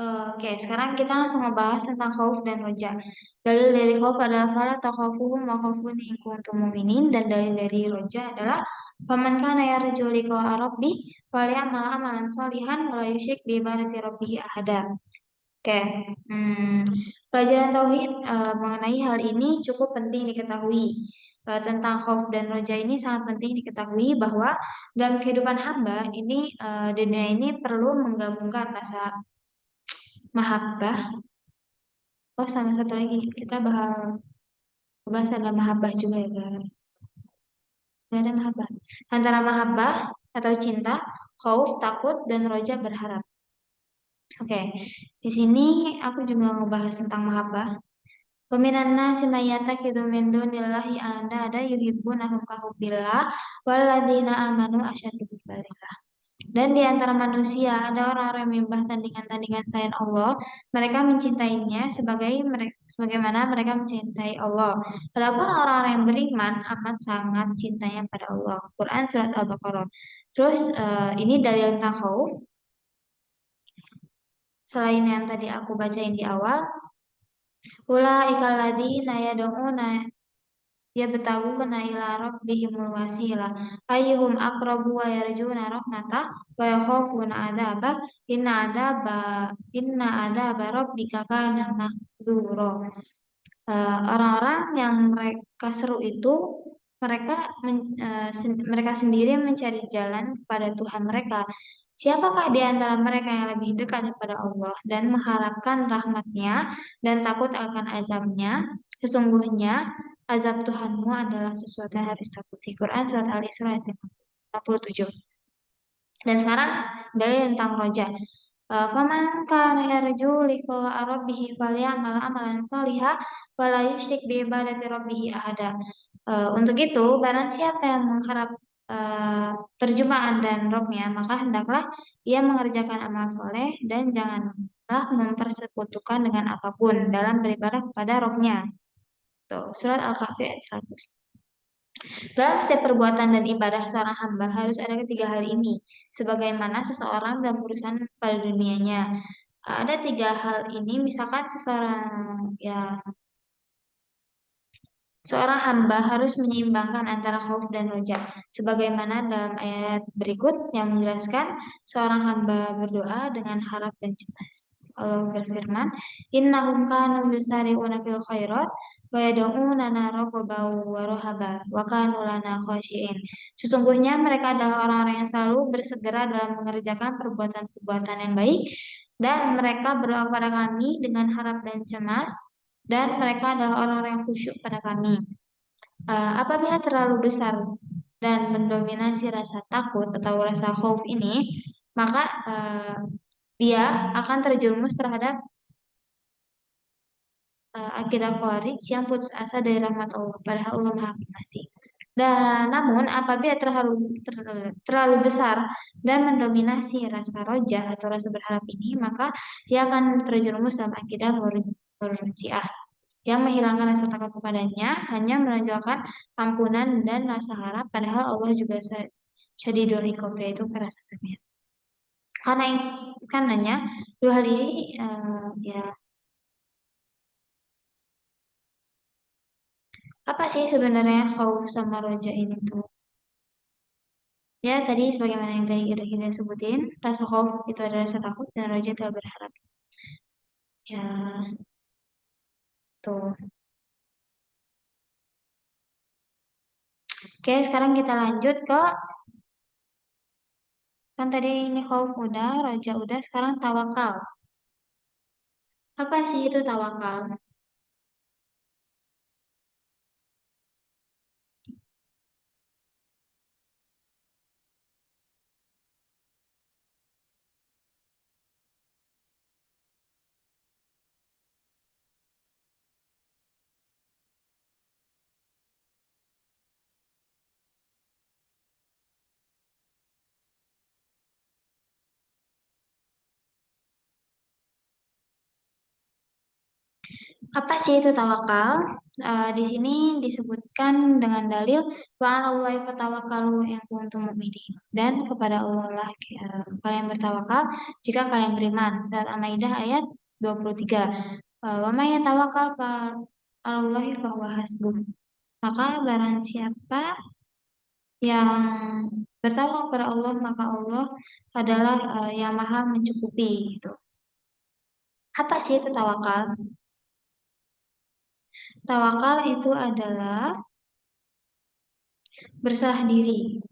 S1: oke, sekarang kita langsung ngebahas tentang khauf dan roja. Dalil dari khauf adalah fala takhafuhum wa khafuni in kuntum mu'minin, dan dalil dari roja adalah faman kana yarju liqa'a rabbih falyamal amalan shalihan wa la yusyrik bi ibadati rabbih ahada. Oke, hmm, pelajaran tauhid mengenai hal ini cukup penting diketahui. Tentang khauf dan roja ini sangat penting diketahui bahwa dalam kehidupan hamba ini dunia ini perlu menggabungkan rasa mahabbah. Oh, sama satu lagi kita bahas ada mahabbah juga ya guys. Gak ada mahabbah. Antara mahabbah atau cinta, khauf takut, dan roja berharap. Oke, di sini aku juga ngebahas tentang mahabbah. Waminan nasi mayyatakhidhu min dunillahi ada yuhibbunahum ka hubbillah walladzina amanu asyaddu hubbalillah. Dan di antara manusia ada orang-orang yang menyembah tandingan-tandingan selain Allah. Mereka mencintainya sebagaimana mereka mencintai Allah. Adapun orang-orang yang beriman amat sangat cintanya pada Allah. Quran surat Al-Baqarah. Terus ini dalil tentang khauf. Selain yang tadi aku bacain di awal, ulaikal ladzina yad'una yabtaguna ila rabbihimul wasilah ayyuhum aqrabu wa yarjuna rahmatah wa yakhafuna adzabah inna adzaba rabbika kana mahdura. Orang-orang yang mereka seru itu mereka sendiri mencari jalan kepada Tuhan mereka. Siapakah di antara mereka yang lebih dekat kepada Allah dan mengharapkan rahmatnya dan takut akan azabnya? Sesungguhnya azab Tuhanmu adalah sesuatu yang harus takuti. Quran surat Al-Isra ayat 57. Dan sekarang dalil tentang roja. Faman kana yarju liqa'a rabbih falyamal amalan shalihan wa la yusyrik bi ibadati rabbih ahada. Untuk itu, barang siapa yang mengharap perjumpaan dan Robnya, maka hendaklah ia mengerjakan amal soleh dan janganlah mempersekutukan dengan apapun dalam beribadah kepada Robnya. Tuh, surat Al-Kahfi ayat 100. Dalam setiap perbuatan dan ibadah seorang hamba harus ada ketiga hal ini, sebagaimana seseorang dalam urusan pada dunianya. Ada tiga hal ini, misalkan seseorang ya seorang hamba harus menyeimbangkan antara khauf dan roja. Sebagaimana dalam ayat berikut yang menjelaskan seorang hamba berdoa dengan harap dan cemas. Allah berfirman, Innahum kanu yusari'una fil khairat wa yad'unana raghaban wa rahaba wa kanu lana khashi'in. Sesungguhnya mereka adalah orang-orang yang selalu bersegera dalam mengerjakan perbuatan-perbuatan yang baik dan mereka berdoa kepada kami dengan harap dan cemas dan mereka adalah orang-orang yang khusyuk pada kami. Apabila terlalu besar dan mendominasi rasa takut atau rasa khauf ini, maka dia akan terjerumus terhadap akidah Khawarij yang putus asa dari rahmat Allah, padahal Allah Maha Pengasih. Dan namun apabila terlalu besar dan mendominasi rasa roja atau rasa berharap ini, maka dia akan terjerumus dalam akidah Murji'ah yang menghilangkan rasa takut kepadanya, hanya menonjolkan ampunan dan rasa harap, padahal Allah juga syadidul iqab, yaitu keras azabnya. Karena karenanya dua hal ini ya apa sih sebenarnya khauf sama roja ini tuh? Ya tadi sebagaimana yang tadi udah kita sebutin, rasa khauf itu adalah rasa takut dan roja itu adalah berharap. Ya tuh. Oke, sekarang kita lanjut ke kan tadi ini khauf udah, roja udah, sekarang tawakal. Apa sih itu tawakal? Apa sih itu tawakal? Di sini disebutkan dengan dalil wa 'alallahi fatawakkalu in kuntum mu'minin. Dan kepada Allah lah kalian bertawakal jika kalian beriman. Surat Al-Maidah ayat 23. Wa may yatawakkal fa 'alallahi fahuwa hasbuh. Maka barang siapa yang bertawakal kepada Allah, maka Allah adalah yang maha mencukupi gitu. Apa sih itu tawakal? Tawakal itu adalah berserah diri,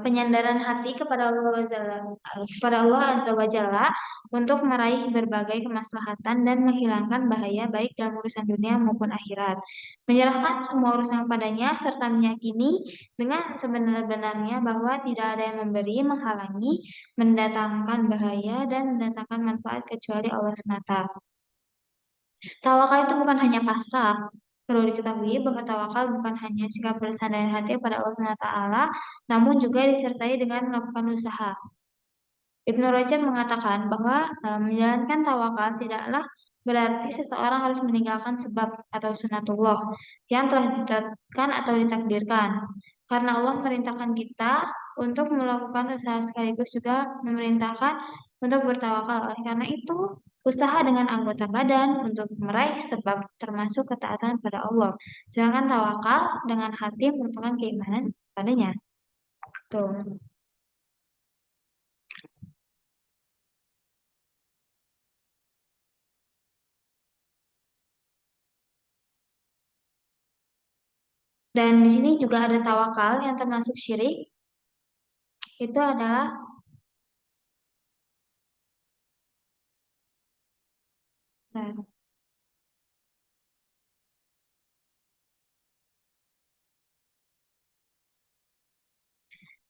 S1: penyandaran hati kepada kepada Allah Azza wa Jalla untuk meraih berbagai kemaslahatan dan menghilangkan bahaya baik dalam urusan dunia maupun akhirat. Menyerahkan semua urusan kepadanya serta meyakini dengan sebenar-benarnya bahwa tidak ada yang memberi, menghalangi, mendatangkan bahaya dan mendatangkan manfaat kecuali Allah semata. Tawakal itu bukan hanya pasrah. Perlu diketahui bahwa tawakal bukan hanya sikap bersandar hati pada Allah SWT, namun juga disertai dengan melakukan usaha. Ibnu Rajab mengatakan bahwa menjalankan tawakal tidaklah berarti seseorang harus meninggalkan sebab atau sunatullah yang telah ditetapkan atau ditakdirkan. Karena Allah merintahkan kita untuk melakukan usaha sekaligus juga memerintahkan untuk bertawakal. Oleh karena itu, usaha dengan anggota badan untuk meraih sebab termasuk ketaatan pada Allah. Sedangkan tawakal dengan hati merupakan keimanan padanya. Tuh. Dan di sini juga ada tawakal yang termasuk syirik, itu adalah nah,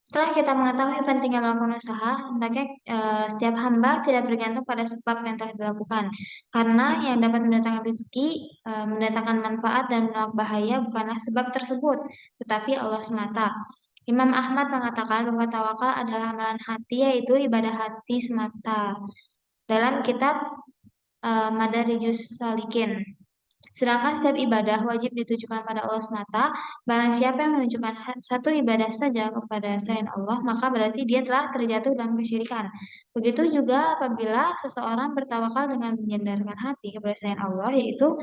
S1: setelah kita mengetahui pentingnya melakukan usaha, hendaknya setiap hamba tidak bergantung pada sebab yang telah dilakukan. Karena yang dapat mendatangkan rezeki, mendatangkan manfaat dan menolak bahaya bukanlah sebab tersebut, tetapi Allah semata. Imam Ahmad mengatakan bahwa tawakal adalah amalan hati, yaitu ibadah hati semata. Dalam kitab Madarijus Salikin. Sedangkan setiap ibadah wajib ditujukan pada Allah semata. Barang siapa yang menunjukkan satu ibadah saja kepada selain Allah, maka berarti dia telah terjatuh dalam kesyirikan. Begitu juga apabila seseorang bertawakal dengan menyandarkan hati kepada selain Allah, yaitu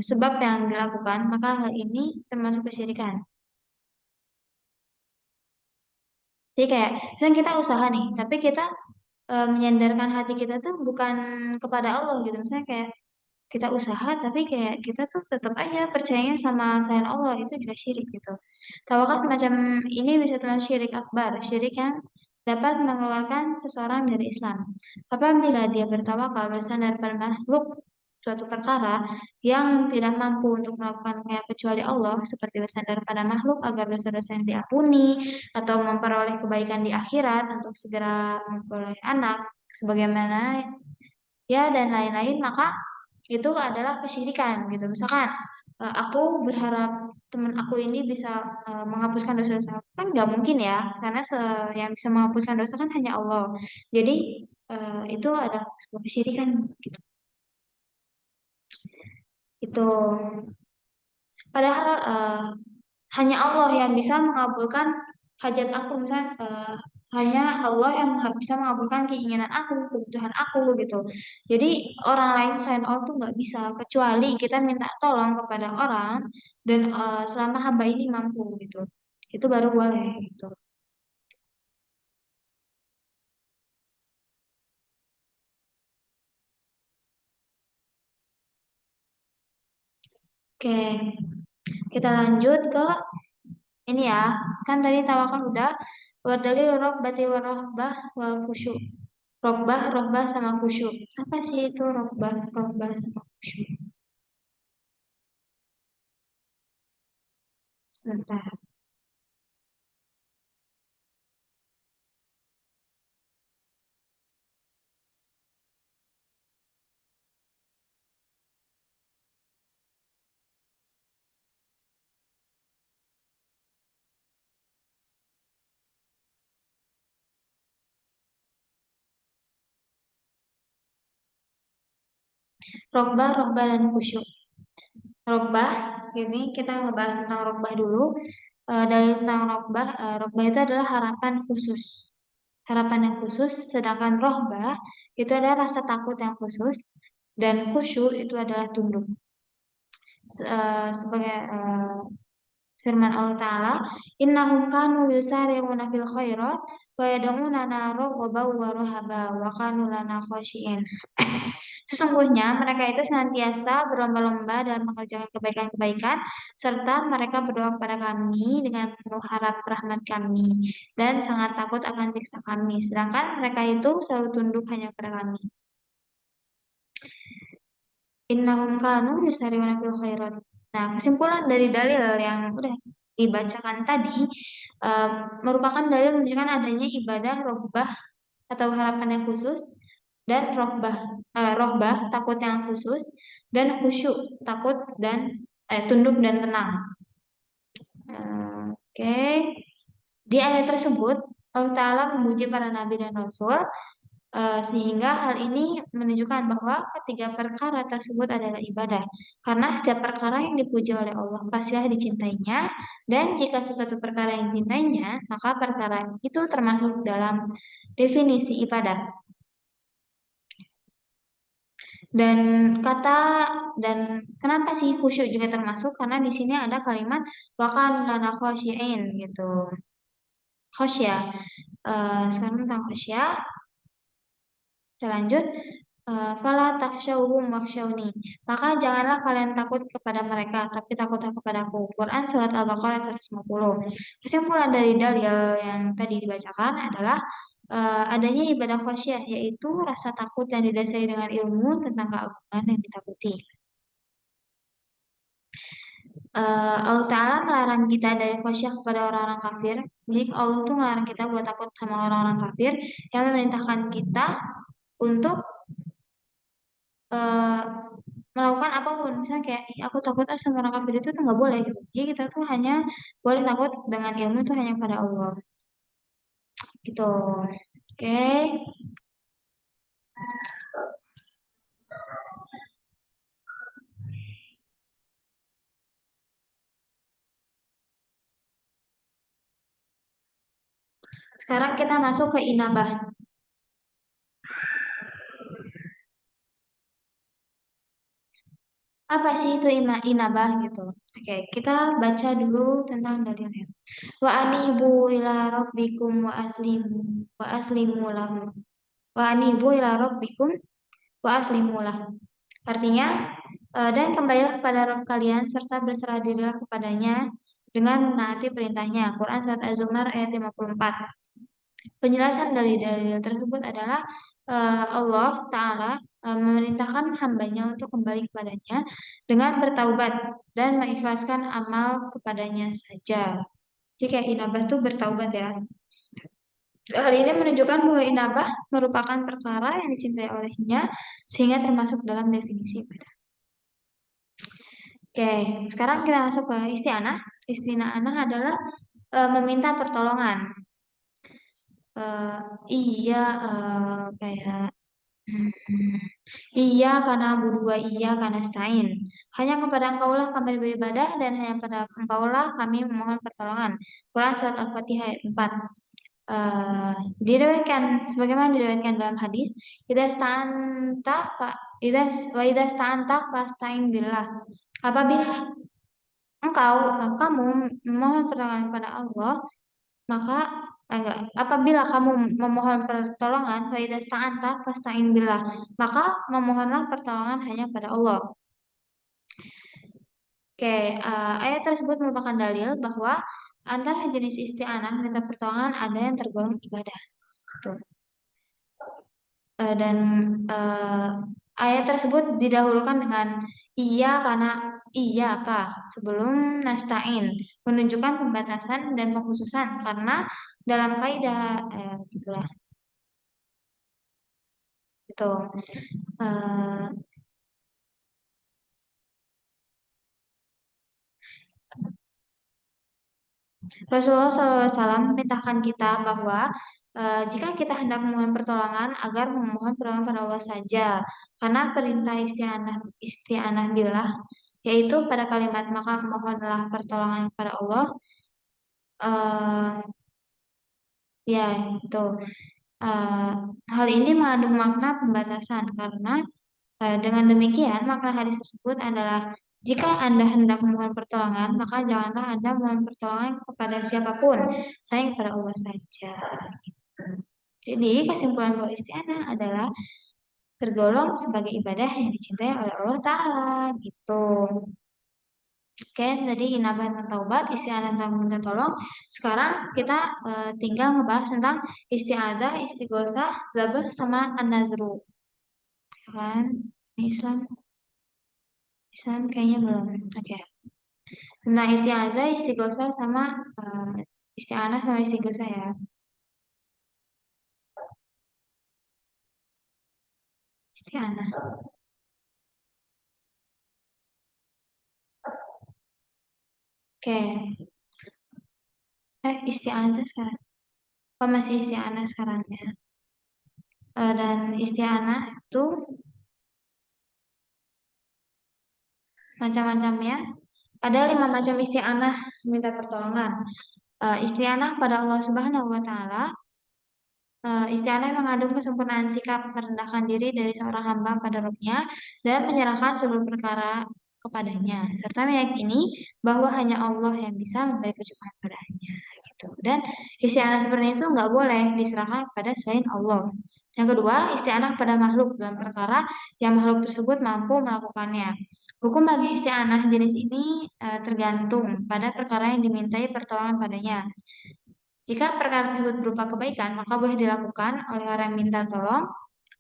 S1: sebab yang dilakukan, maka hal ini termasuk kesyirikan. Jadi kayak, misalnya kita usaha nih, tapi kita menyandarkan hati kita tuh bukan kepada Allah gitu. Misalnya kayak kita usaha, tapi kayak kita tuh tetap aja percayanya sama selain Allah, itu juga syirik gitu. Tawakal semacam ini bisa termasuk syirik akbar, syirik yang dapat mengeluarkan seseorang dari Islam. Apabila dia bertawakal bersandar pada makhluk suatu perkara yang tidak mampu untuk melakukannya kecuali Allah, seperti bersandar pada makhluk agar dosa-dosa yang diampuni atau memperoleh kebaikan di akhirat untuk segera memperoleh anak, sebagaimana ya dan lain-lain, maka itu adalah kesyirikan gitu. Misalkan aku berharap teman aku ini bisa menghapuskan dosa-dosa aku. Kan nggak mungkin ya, karena yang bisa menghapuskan dosa kan hanya Allah. Jadi itu adalah sebuah kesyirikan gitu. Itu padahal hanya Allah yang bisa mengabulkan hajat aku, misalnya hanya Allah yang bisa mengabulkan keinginan aku, kebutuhan aku gitu. Jadi orang lain selain Allah tuh nggak bisa, kecuali kita minta tolong kepada orang dan selama hamba ini mampu gitu, itu baru boleh gitu. Oke, kita lanjut ke ini ya. Kan tadi tawakal udah, wadalil robbati warohbah wal khusyuk. Robbah, robbah sama khusyuk. Apa sih itu robbah, robbah sama khusyuk? Sebentar. Robbah, robbah dan khusyuk. Robbah, ini kita ngebahas tentang robbah dulu. Dari tentang robbah, robbah itu adalah harapan khusus. Harapan yang khusus, sedangkan rohbah itu adalah rasa takut yang khusus, dan khusyuk itu adalah tunduk. Sebagai firman Allah Ta'ala, innahum kanu yusari'una fil khairat wa yad'unana raghaban wa rahaba wa kanu lana khashi'in. Sesungguhnya mereka itu senantiasa berlomba-lomba dalam mengerjakan kebaikan-kebaikan, serta mereka berdoa kepada kami dengan penuh harap rahmat kami dan sangat takut akan siksa kami. Sedangkan mereka itu selalu tunduk hanya kepada kami. Innahum kanu yusari'una fil khairat. Nah, kesimpulan dari dalil yang udah dibacakan tadi eh, merupakan dalil menunjukkan adanya ibadah rohbah atau harapan yang khusus, dan rohbah takut yang khusus, dan khusyuk takut dan tunduk dan tenang. Oke. Di ayat tersebut Allah Ta'ala memuji para nabi dan rasul, sehingga hal ini menunjukkan bahwa ketiga perkara tersebut adalah ibadah. Karena setiap perkara yang dipuji oleh Allah pastilah dicintainya, dan jika sesuatu perkara yang dicintainya, maka perkara itu termasuk dalam definisi ibadah. Dan kata dan kenapa sih khusyuk juga termasuk? Karena di sini ada kalimat wakan lana khosyin gitu. Khosya. Sekarang tentang khosya. Kita lanjut. Fala takhshawhum wakhshawni. Maka janganlah kalian takut kepada mereka, tapi takutlah kepadaku. Quran Surat Al-Baqarah 150. Kesimpulan dari dalil yang tadi dibacakan adalah adanya ibadah khasyah, yaitu rasa takut yang didasari dengan ilmu tentang keagungan yang ditakuti. Allah Ta'ala melarang kita dari khasyah kepada orang-orang kafir. Jadi Allah tuh melarang kita buat takut sama orang-orang kafir, yang memerintahkan kita untuk eh, melakukan apapun. Misalnya kayak "Ih, aku takut sama orang kafir," itu tuh nggak boleh gitu. Jadi kita tuh hanya boleh takut dengan ilmu itu hanya pada Allah gitu. Oke. Sekarang kita masuk ke inabah. Apa sih itu inabah gitu? Oke, kita baca dulu tentang dalilnya. Wa anibu ila rabbikum wa aslimu lahu. Wa anibu ila rabbikum wa aslimu lahu. Artinya, dan kembalilah kepada Rabb kalian serta berserah dirilah kepadanya dengan menaati perintahnya. Quran surat Az-Zumar ayat 54. Penjelasan dari dalil tersebut adalah Allah Ta'ala memerintahkan hambanya untuk kembali kepadanya dengan bertaubat dan mengikhlaskan amal kepadanya saja. Jadi kayak inabah tuh bertaubat ya. Hal ini menunjukkan bahwa inabah merupakan perkara yang dicintai olehnya sehingga termasuk dalam definisi ibadah. Oke, sekarang kita masuk ke isti'anah. Isti'anah adalah meminta pertolongan. Eh, iya, kayak hmm, iya karena Abu dua iya karena stain. Hanya kepada Engkaulah kami beribadah dan hanya pada Engkaulah kami memohon pertolongan. Quran surat Al-Fatihah ayat 4. Eh, Diriwayatkan sebagaimana diriwayatkan dalam hadis, idza sta'anta fa idza sta'anta fasta'in billah. Apabila kamu memohon pertolongan kepada Allah, maka enggak, apabila kamu memohon pertolongan wa idza sta'anta fasta'in billah, maka memohonlah pertolongan hanya pada Allah. Oke, ayat tersebut merupakan dalil bahwa antara jenis isti'anah minta pertolongan ada yang tergolong ibadah. Tuh. Dan eh, ayat tersebut didahulukan dengan iya karena iya kah sebelum nasta'in, menunjukkan pembatasan dan pengkhususan karena dalam kaidah gitulah gitu. Eh, Rasulullah SAW memerintahkan kita bahwa jika kita hendak memohon pertolongan agar memohon pertolongan pada Allah saja, karena perintah isti'anah billah yaitu pada kalimat maka mohonlah pertolongan kepada Allah. eh Ya, itu. Eh, Hal ini mengandung makna pembatasan karena dengan demikian makna hadis tersebut adalah jika Anda hendak memohon pertolongan, maka janganlah Anda mohon pertolongan kepada siapapun, sayang kepada Allah saja. Gitu. Jadi kesimpulan bahwa isti'anah adalah tergolong sebagai ibadah yang dicintai oleh Allah Ta'ala gitu. Oke, tadi inabah tentang taubat, isti'anah tentang minta tolong. Sekarang kita tinggal ngebahas tentang isti'adah, istighosah, zabah, sama an-nazru. Ya kan? Ini Islam kayaknya belum. Oke. Tentang isti'azah, istighosah, sama isti'anah sama istighosah ya. Isti'anah. Oke. Isti'azah sekarang. Oh, masih isti'anah sekarang ya. Dan isti'anah itu macam-macamnya. Ada 5 macam isti'anah minta pertolongan. Isti'anah pada Allah Subhanahu wa Ta'ala. Isti'anah mengandung kesempurnaan sikap merendahkan diri dari seorang hamba pada Rabb-Nya dan menyerahkan seluruh perkara kepadanya, serta meyakini bahwa hanya Allah yang bisa memberi kecukupan padanya, gitu. Dan isti'anah seperti itu nggak boleh diserahkan pada selain Allah. Yang kedua, isti'anah pada makhluk dalam perkara yang makhluk tersebut mampu melakukannya. Hukum bagi isti'anah jenis ini tergantung pada perkara yang dimintai pertolongan padanya. Jika perkara tersebut berupa kebaikan, maka boleh dilakukan oleh orang yang minta tolong,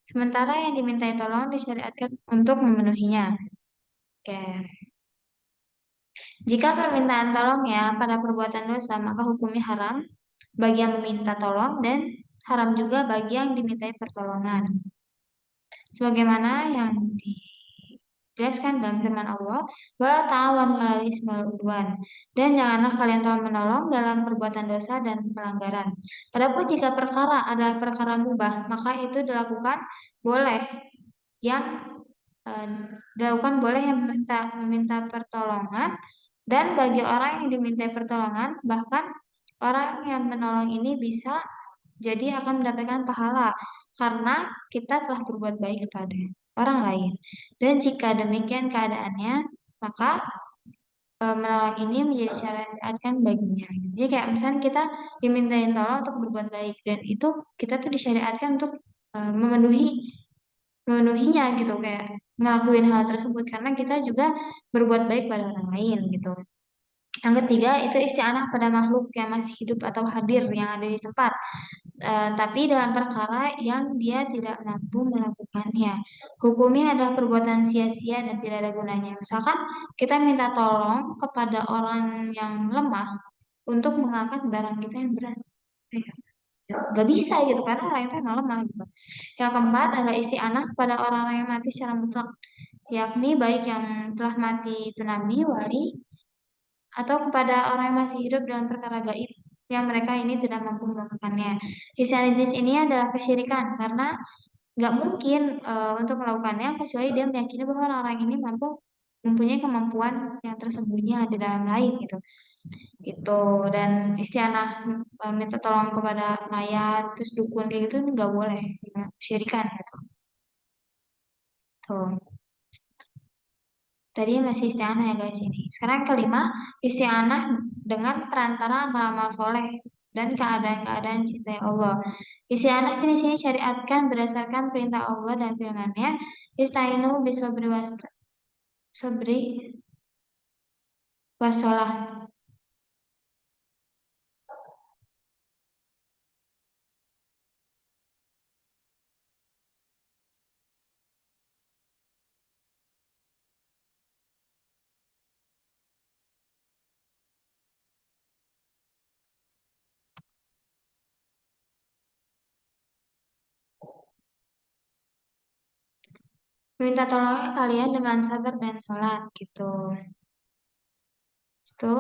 S1: sementara yang dimintai tolong disyariatkan untuk memenuhinya. Oke. Jika permintaan tolongnya pada perbuatan dosa, maka hukumnya haram bagi yang meminta tolong dan haram juga bagi yang dimintai pertolongan. Sebagaimana yang dijelaskan dalam firman Allah, "Wala ta'awanu 'alal ismi wal 'udwan." Dan janganlah kalian tolong menolong dalam perbuatan dosa dan pelanggaran. Adapun jika perkara adalah perkara mubah, maka itu dilakukan boleh yang eh, yang meminta pertolongan dan bagi orang yang diminta pertolongan bahkan orang yang menolong ini bisa Jadi akan mendapatkan pahala karena kita telah berbuat baik kepada orang lain. Dan jika demikian keadaannya, maka menolong ini menjadi syariatkan baginya. Jadi kayak misalnya kita dimintain tolong untuk berbuat baik dan itu kita tuh disyariatkan untuk memenuhinya gitu kayak ngelakuin hal tersebut karena kita juga berbuat baik pada orang lain gitu. Yang ketiga itu isti'anah pada makhluk yang masih hidup atau hadir yang ada di tempat. Tapi dalam perkara yang dia tidak mampu melakukannya. Hukumnya adalah perbuatan sia-sia dan tidak ada gunanya. Misalkan kita minta tolong kepada orang yang lemah untuk mengangkat barang kita yang berat. Ya, gak bisa gitu karena orang itu emang lemah gitu. Yang keempat adalah isti'anah kepada orang-orang yang mati secara mutlak, yakni baik yang telah mati itu nabi, wali, atau kepada orang yang masih hidup dalam perkara gaib yang mereka ini tidak mampu melakukannya. Isti'anah ini adalah kesyirikan karena nggak mungkin untuk melakukannya kecuali dia meyakini bahwa orang-orang ini mempunyai kemampuan yang tersembunyi ada dalam lain gitu gitu. Dan istianah minta tolong kepada mayat terus dukun kayak gitu ini nggak boleh karena kesyirikan gitu. Tuh. Tadi masih isti'anah ya guys ini. Sekarang yang kelima, isti'anah dengan perantara amal-amal soleh dan keadaan-keadaan cinta Allah. Isti'anah di sini syariatkan berdasarkan perintah Allah dan firman-Nya, "Istainu bisobri sobri wasolah." Minta tolongnya kalian dengan sabar dan sholat gitu. Itu.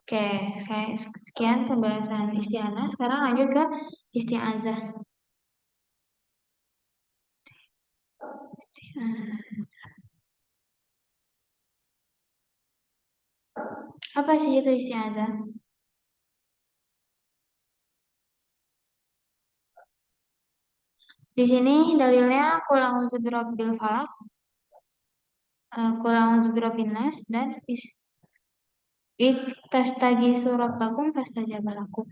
S1: Oke, sekian pembahasan isti'anah. Sekarang lanjut ke isti'azah. Isti'azah. Apa sih itu isti'azah? Di sini dalilnya qul a'udzu birabbil falaq, qul a'udzu birabbin nas dan tastaghiitsu rabbakum fastajaba lakum.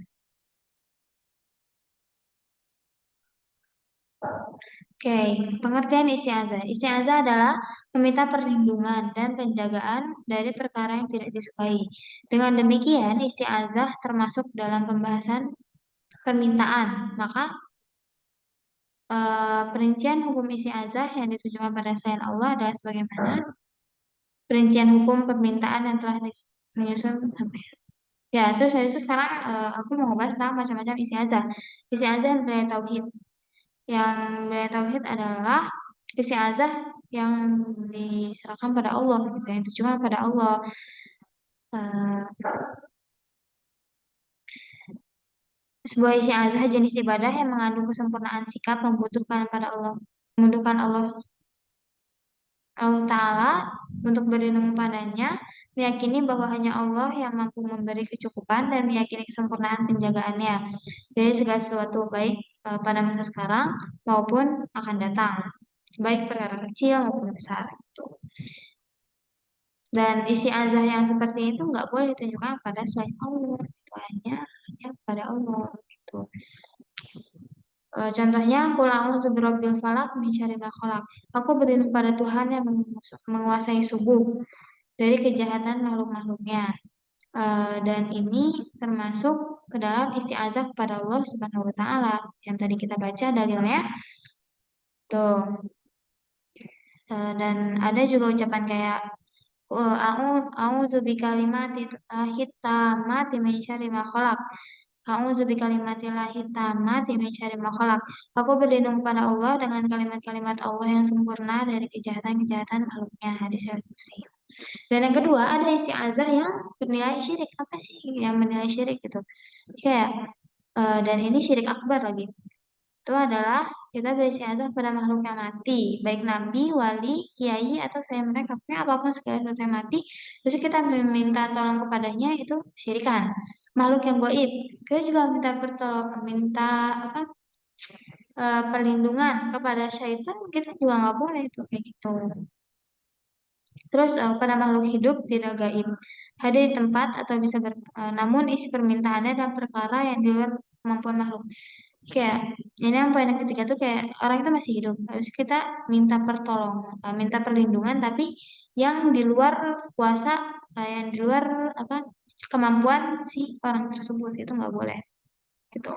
S1: Oke, pengertian isti'azah. Isti'azah adalah meminta perlindungan dan penjagaan dari perkara yang tidak disukai. Dengan demikian, isti'azah termasuk dalam pembahasan permintaan. Maka perincian hukum isti'azah yang ditujukan pada selain Allah adalah sebagaimana perincian hukum permintaan yang telah menyusun sampai. Ya, terus habis itu sekarang aku mau ngebahas tentang macam-macam isti'azah. Isti'azah yang bernilai tauhid. Yang bernilai tauhid adalah isti'azah yang diserahkan pada Allah gitu, yang ditujukan pada Allah. Eh, Sebuah isti'azah jenis ibadah yang mengandung kesempurnaan sikap membutuhkan Allah Ta'ala untuk berlindung padanya, meyakini bahwa hanya Allah yang mampu memberi kecukupan dan meyakini kesempurnaan penjagaannya dari segala sesuatu baik pada masa sekarang maupun akan datang, baik perkara kecil maupun besar. Gitu. Dan isi azah yang seperti itu nggak boleh ditunjukkan pada selain Allah, itu hanya pada Allah. Gitu. Contohnya, Qul a'udzu birabbil falaq min syarri ma khalaq. Aku berlindung pada Tuhan yang menguasai subuh dari kejahatan makhluk-makhluknya. Dan ini termasuk ke dalam isti'azah kepada Allah Subhanahu wa taala yang tadi kita baca dalilnya. Tuh. Dan ada juga ucapan kayak a'udzu bikalimatillahi tammati min syarri ma khalaq. A'udzu bikalimatillahi tammati min syarri ma khalaq. Aku berlindung kepada Allah dengan kalimat-kalimat Allah yang sempurna dari kejahatan-kejahatan makhluknya. Hadis riwayat Muslim. Dan yang kedua ada isti'azah yang bernilai syirik. Apa sih yang bernilai syirik gitu? Kayak dan ini syirik akbar lagi. itu adalah kita beristighosah pada makhluk yang mati, baik nabi, wali, kiai, atau saya mereka, pokoknya apapun segala sesuatu yang mati, terus kita meminta tolong kepadanya itu syirikan. Makhluk yang gaib, kita juga minta pertolongan, minta apa perlindungan kepada syaitan, kita juga nggak boleh itu kayak gitu. Terus pada makhluk hidup tidak gaib, hadir di tempat atau bisa namun isi permintaannya adalah perkara yang di luar kemampuan makhluk. Kayak ini yang poin yang ketiga tuh kayak orang itu masih hidup, harus kita minta pertolongan, minta perlindungan, tapi yang di luar kuasa, yang di luar apa kemampuan si orang tersebut itu nggak boleh gitu.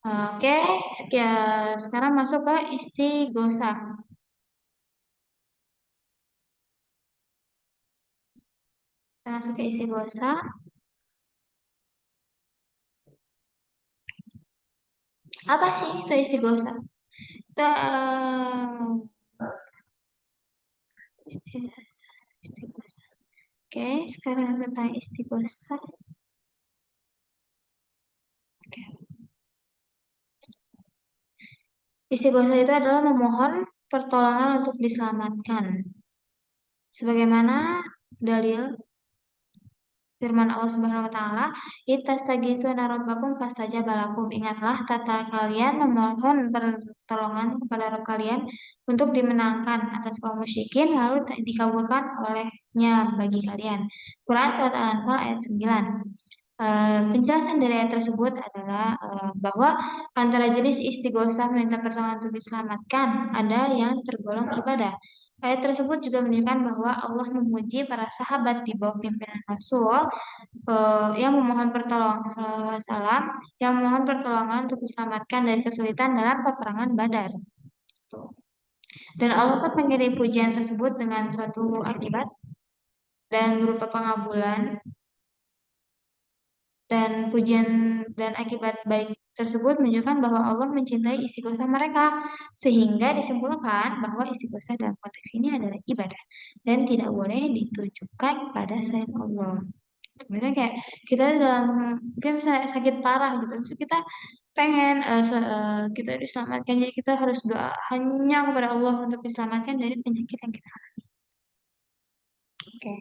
S1: Oke, sekian sekarang masuk ke istighosah. Kita masuk ke istighosah. Apa sih itu istighosah? Kita istighosah, istighosah. Oke, sekarang tentang istighosah. Oke. Istighosah itu adalah memohon pertolongan untuk diselamatkan. Sebagaimana dalil firman Allah Subhanahu wa taala, "Ittastaghitsuna rabbakum fastajaba lakum." Ingatlah tata kalian memohon pertolongan kepada Rabb kalian untuk dimenangkan atas kaum musyrikin lalu dikabulkan olehnya bagi kalian. Quran surat Al-Anfal ayat 9. Penjelasan dari ayat tersebut adalah bahwa antara jenis istighosah minta pertolongan untuk diselamatkan ada yang tergolong ibadah. Ayat tersebut juga menunjukkan bahwa Allah memuji para sahabat di bawah pimpinan Rasul yang memohon pertolongan SAW, yang memohon pertolongan untuk diselamatkan dari kesulitan dalam peperangan Badar. Tuh. Dan Allah pun mengirim pujian tersebut dengan suatu akibat dan berupa pengabulan dan pujian dan akibat baik tersebut menunjukkan bahwa Allah mencintai istighosah mereka sehingga disimpulkan bahwa istighosah dalam konteks ini adalah ibadah dan tidak boleh ditujukan pada selain Allah. Misalnya kayak kita dalam mungkin misalnya sakit parah gitu, terus kita pengen kita diselamatkan, jadi kita harus doa hanya kepada Allah untuk diselamatkan dari penyakit yang kita alami. Oke,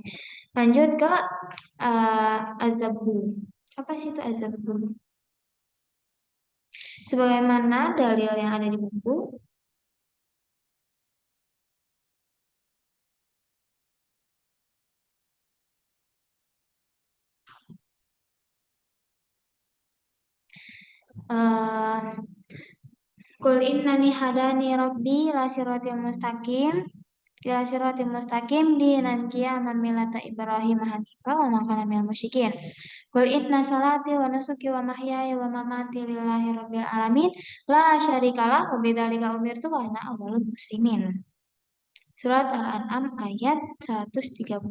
S1: lanjut ke azabhu. Apa sih itu azabhu? Sebagaimana dalil yang ada di buku, eh Qul innani hadani rabbi ila siratim mustaqim ila siratim mustaqim dinan qiyaman millata Ibrahim hanifa wa ma kana minal musyrikin. Qul inna salati wa nusuki wa mahyaya wa mamati lillahi rabbil alamin la syarikalah wa bidzalika umirtu wa ana awwalul muslimin. Surat Al-An'am ayat 130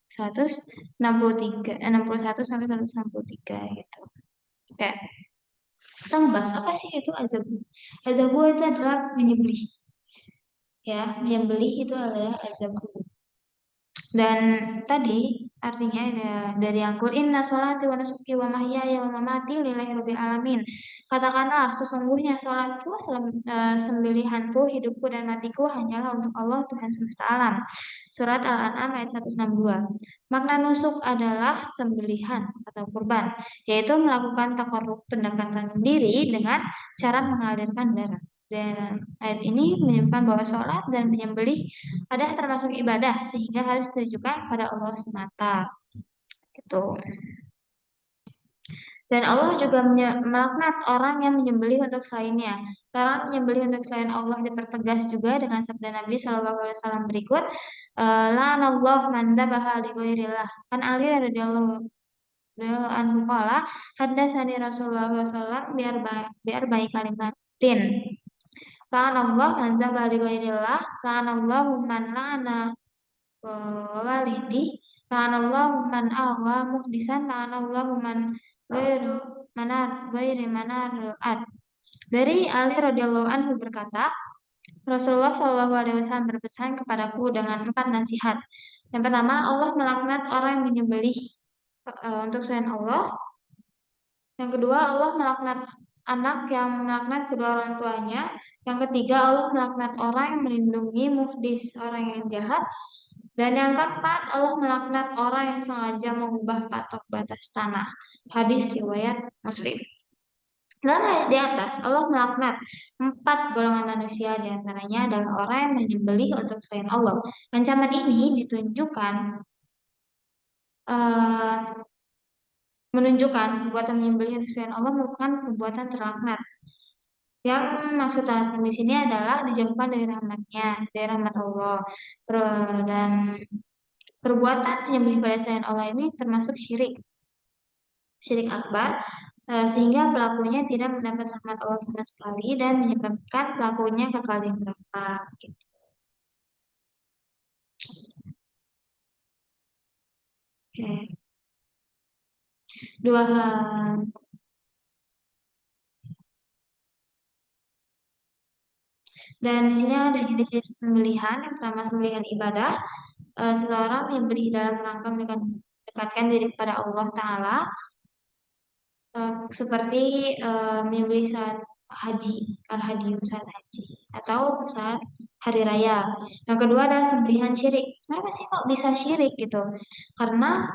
S1: 163 61 sampai 163 gitu. Oke. Kita ngebahas apa sih itu azabu? Azabu itu adalah menyembelih. Ya, menyembelih itu adalah azabu. Dan tadi artinya ada dari yang Qul inna sholati wa nusuki wa mahyaya wa mamati lillahi rabbil alamin. Katakanlah sesungguhnya sholatku, sembelihanku, hidupku dan matiku hanyalah untuk Allah Tuhan semesta alam. Surat Al-An'am ayat 162. Makna nusuk adalah sembelihan atau kurban, yaitu melakukan takarrub pendekatan diri dengan cara mengalirkan darah. Dan ayat ini menyebutkan bahwa sholat dan menyembelih adalah termasuk ibadah sehingga harus ditujukan pada Allah semata. Gitu. Dan Allah juga melaknat orang yang menyembelih untuk selainnya. Orang menyembelih untuk selain Allah dipertegas juga dengan sabda Nabi Shallallahu Alaihi Wasallam berikut, "La'anallahu man dzabaha li ghairillah." Kan Ali radhiyallahu anhu qala, "Haddatsani Rasulullah SAW biar baik kalimatin. La'anallahu man dzabaha li ghairillah, la'anallahu man la'ana walidi, la'anallahu man awa muhdisan, la'anallahu man ghairu manar ghairi manaril. Dari Ali radhiyallahu anhu berkata, Rasulullah Shallallahu alaihi wasallam berpesan kepadaku dengan 4 nasihat. Yang pertama, Allah melaknat orang yang menyembelih untuk selain Allah. Yang kedua, Allah melaknat anak yang melaknat kedua orang tuanya. Yang ketiga, Allah melaknat orang yang melindungi muhdis, orang yang jahat. Dan yang keempat, Allah melaknat orang yang sengaja mengubah patok batas tanah. Hadis riwayat Muslim. Dalam hadis di atas, Allah melaknat empat golongan manusia, di antaranya adalah orang yang menyembelih untuk selain Allah. Ancaman ini ditunjukkan eh, menunjukkan perbuatan menyembelih untuk selain Allah merupakan perbuatan terlaknat. Yang maksud terlaknat di sini adalah dijauhkan dari rahmatnya, dari rahmat Allah. Dan perbuatan menyembelih pada selain Allah ini termasuk syirik, syirik akbar, sehingga pelakunya tidak mendapat rahmat Allah sama sekali dan menyebabkan pelakunya kekal di neraka. Gitu. Oke. Dua hal. Dan di sini ada jenis-jenis sembelihan. Yang pertama sembelihan ibadah. Seseorang yang beri dalam rangka mendekatkan diri kepada Allah Ta'ala. Seperti menyembelih saat haji, al-hadiyu saat haji. Atau saat hari raya. Yang kedua adalah sembelihan syirik. Kenapa sih kok bisa syirik gitu? Karena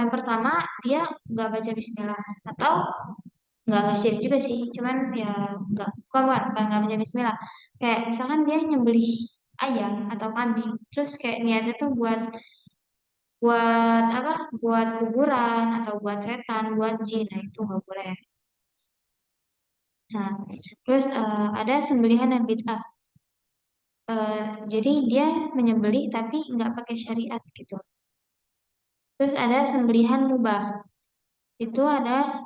S1: yang pertama dia nggak baca bismillah. Atau nggak syirik juga sih, cuman ya bukan nggak baca bismillah. Kayak misalkan dia nyembelih ayam atau kambing, terus kayak niatnya tuh buat buat apa? Buat kuburan atau buat setan, buat jin, nah itu nggak boleh. Nah, terus ada sembelihan yang bid'ah. Jadi dia menyembelih tapi nggak pakai syariat gitu. Terus ada sembelihan mubah. Itu ada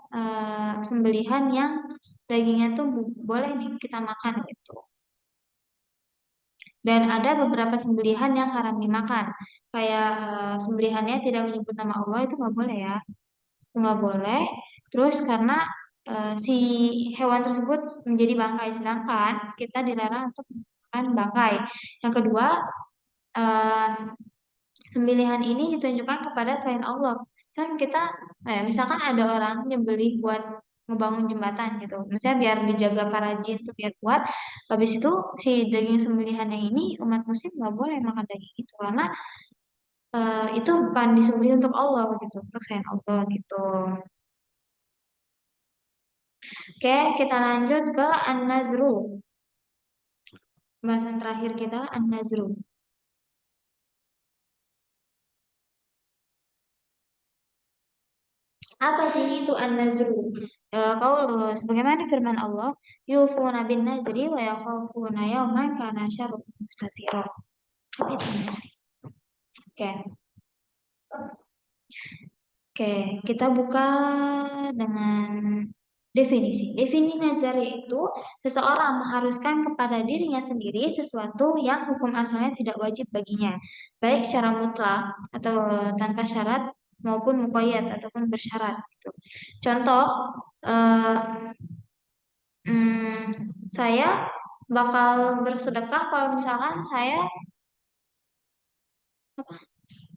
S1: sembelihan yang dagingnya tuh boleh nih kita makan gitu. Dan ada beberapa sembelihan yang haram dimakan. Kayak sembelihannya tidak menyebut nama Allah itu nggak boleh ya. Itu nggak boleh. Terus karena si hewan tersebut menjadi bangkai, sedangkan kita dilarang untuk makan bangkai. Yang kedua, eh, sembelihan ini ditujukan kepada selain Allah. Misalkan ada orang nyembelih buat ngebangun jembatan gitu. Misalnya biar dijaga para jin tuh biar kuat. Habis itu si daging sembelihannya ini umat muslim nggak boleh makan daging itu karena itu bukan disembelih untuk Allah gitu, untuk selain Allah gitu. Oke, kita lanjut ke An-Nazru. Pembahasan terakhir kita An-Nazru. Apa sih itu an-nazru? Sebagaimana firman Allah, yufuna bin nazri wa yakhafuna yawman kana syarruhu mustatira. Apa itu nazri? Oke. Oke, kita buka dengan definisi. Definisi nazar yaitu seseorang mengharuskan kepada dirinya sendiri sesuatu yang hukum asalnya tidak wajib baginya, baik secara mutlak atau tanpa syarat maupun muqayyad ataupun bersyarat gitu. Contoh, eh, hmm, saya bakal bersedekah kalau misalkan saya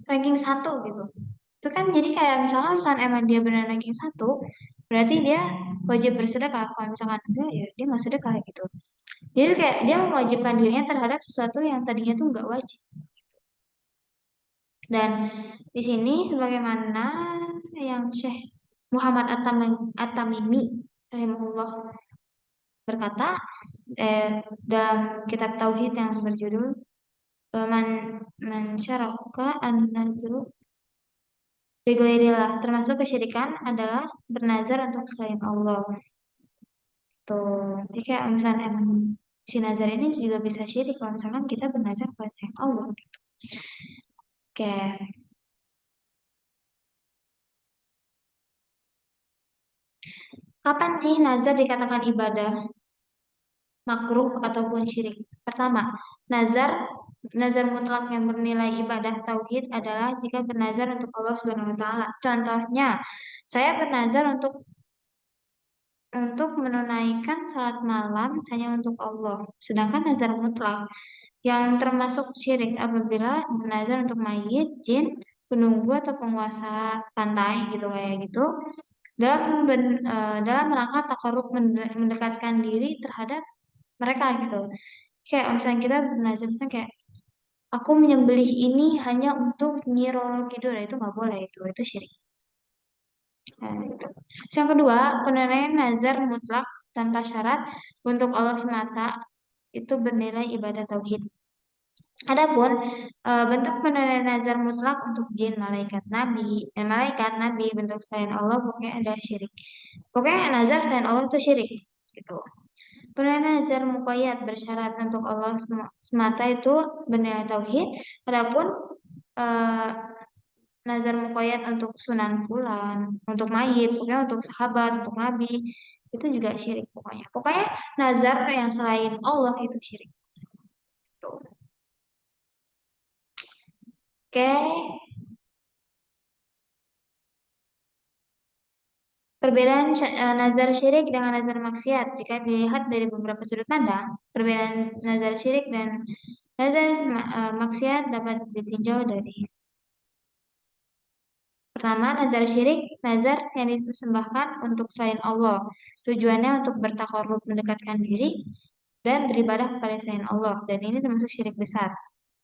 S1: ranking satu gitu. Itu kan jadi kayak misalkan emang dia benar ranking satu, berarti dia wajib bersedekah. Kalau misalkan enggak, ya dia nggak sedekah gitu. Jadi kayak dia mewajibkan dirinya terhadap sesuatu yang tadinya tuh nggak wajib. Dan di sini sebagaimana yang Syekh Muhammad At-Tamimi rahimahullah berkata dalam kitab Tauhid yang berjudul Man Man Syaraka An-Nazru Bigoirillah, termasuk kesyirikan adalah bernazar untuk selain Allah. Tuh, jadi kayak misalnya emang si nazar ini juga bisa syirik kalau misalkan kita bernazar kepada selain Allah. Gitu. Oke, kapan sih nazar dikatakan ibadah, makruh ataupun syirik? Pertama, nazar nazar mutlak yang bernilai ibadah tauhid adalah jika bernazar untuk Allah Subhanahu wa taala. Contohnya, saya bernazar untuk menunaikan salat malam hanya untuk Allah. Sedangkan nazar mutlak yang termasuk syirik apabila bernazar untuk mayit, jin, penunggu atau penguasa pantai gitu kayak gitu. dalam rangka takarub mendekatkan diri terhadap mereka gitu. Kayak misalnya kita bernazar misalnya kayak aku menyembelih ini hanya untuk Nyi Roro Kidul, itu nggak boleh, itu syirik. Nah, itu. Terus yang kedua, penunaian nazar mutlak tanpa syarat untuk Allah semata itu bernilai ibadah tauhid. Adapun bentuk penunaian nazar mutlak untuk jin, malaikat, nabi, dan malaikat, nabi, bentuk selain Allah pokoknya ada syirik. Pokoknya nazar selain Allah itu syirik, gitu. Penunaian nazar muqayyad bersyarat untuk Allah semata itu bernilai tauhid. Adapun eh, nazar muqayyad untuk sunan fulan, untuk mayit, pokoknya untuk sahabat, untuk nabi, itu juga syirik pokoknya. Pokoknya nazar yang selain Allah itu syirik. Tuh. Oke, perbedaan nazar syirik dengan nazar maksiat jika dilihat dari beberapa sudut pandang, perbedaan nazar syirik dan nazar maksiat dapat ditinjau dari pertama, nazar syirik, nazar yang dipersembahkan untuk selain Allah. Tujuannya untuk bertakarub, mendekatkan diri, dan beribadah kepada selain Allah. Dan ini termasuk syirik besar.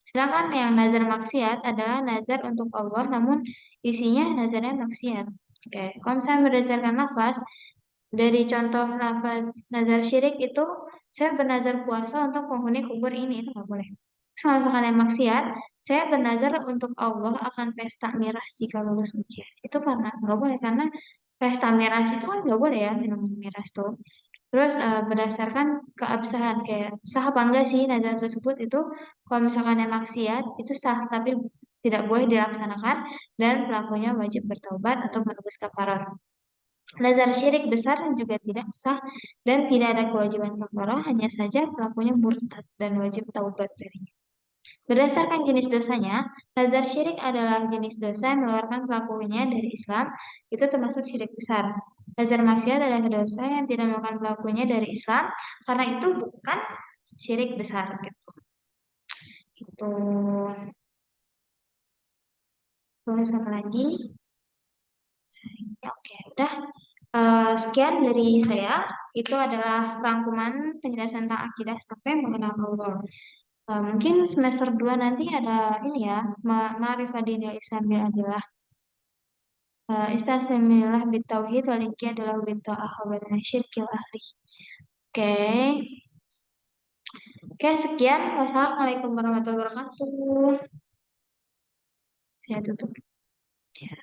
S1: Sedangkan yang nazar maksiat adalah nazar untuk Allah, namun isinya nazarnya maksiat. Oke, kalau misalnya berdasarkan lafaz, dari contoh lafaz nazar syirik itu, saya bernazar puasa untuk penghuni kubur ini, itu nggak boleh. Kalau misalkan yang maksiat, saya bernazar untuk Allah akan pesta miras jika lulus ujian. Itu karena nggak boleh, karena pesta miras itu kan nggak boleh ya minum miras tuh. Terus berdasarkan keabsahan kayak sah apa enggak sih nazar tersebut itu, kalau misalkan yang maksiat itu sah tapi tidak boleh dilaksanakan dan pelakunya wajib bertaubat atau menebus kafarat. Nazar syirik besar juga tidak sah dan tidak ada kewajiban kafarah, hanya saja pelakunya murtad dan wajib taubat darinya. Berdasarkan jenis dosanya, nazar syirik adalah jenis dosa yang mengeluarkan pelakunya dari Islam, itu termasuk syirik besar. Nazar maksiat adalah dosa yang tidak mengeluarkan pelakunya dari Islam, karena itu bukan syirik besar gitu. Itu. Terus apa lagi? Ya, oke, udah. Sekian dari saya. Itu adalah rangkuman penjelasan tentang akidah sampai mengenal Allah. Mungkin semester 2 nanti ada ini ya, Ma'rifah Dinil Islamil adalah Istaslimillah bitauhid wal adalah bita'ah wa syirkil ahli. Oke. Oke, sekian. Wassalamualaikum warahmatullahi wabarakatuh. Saya tutup. Ya.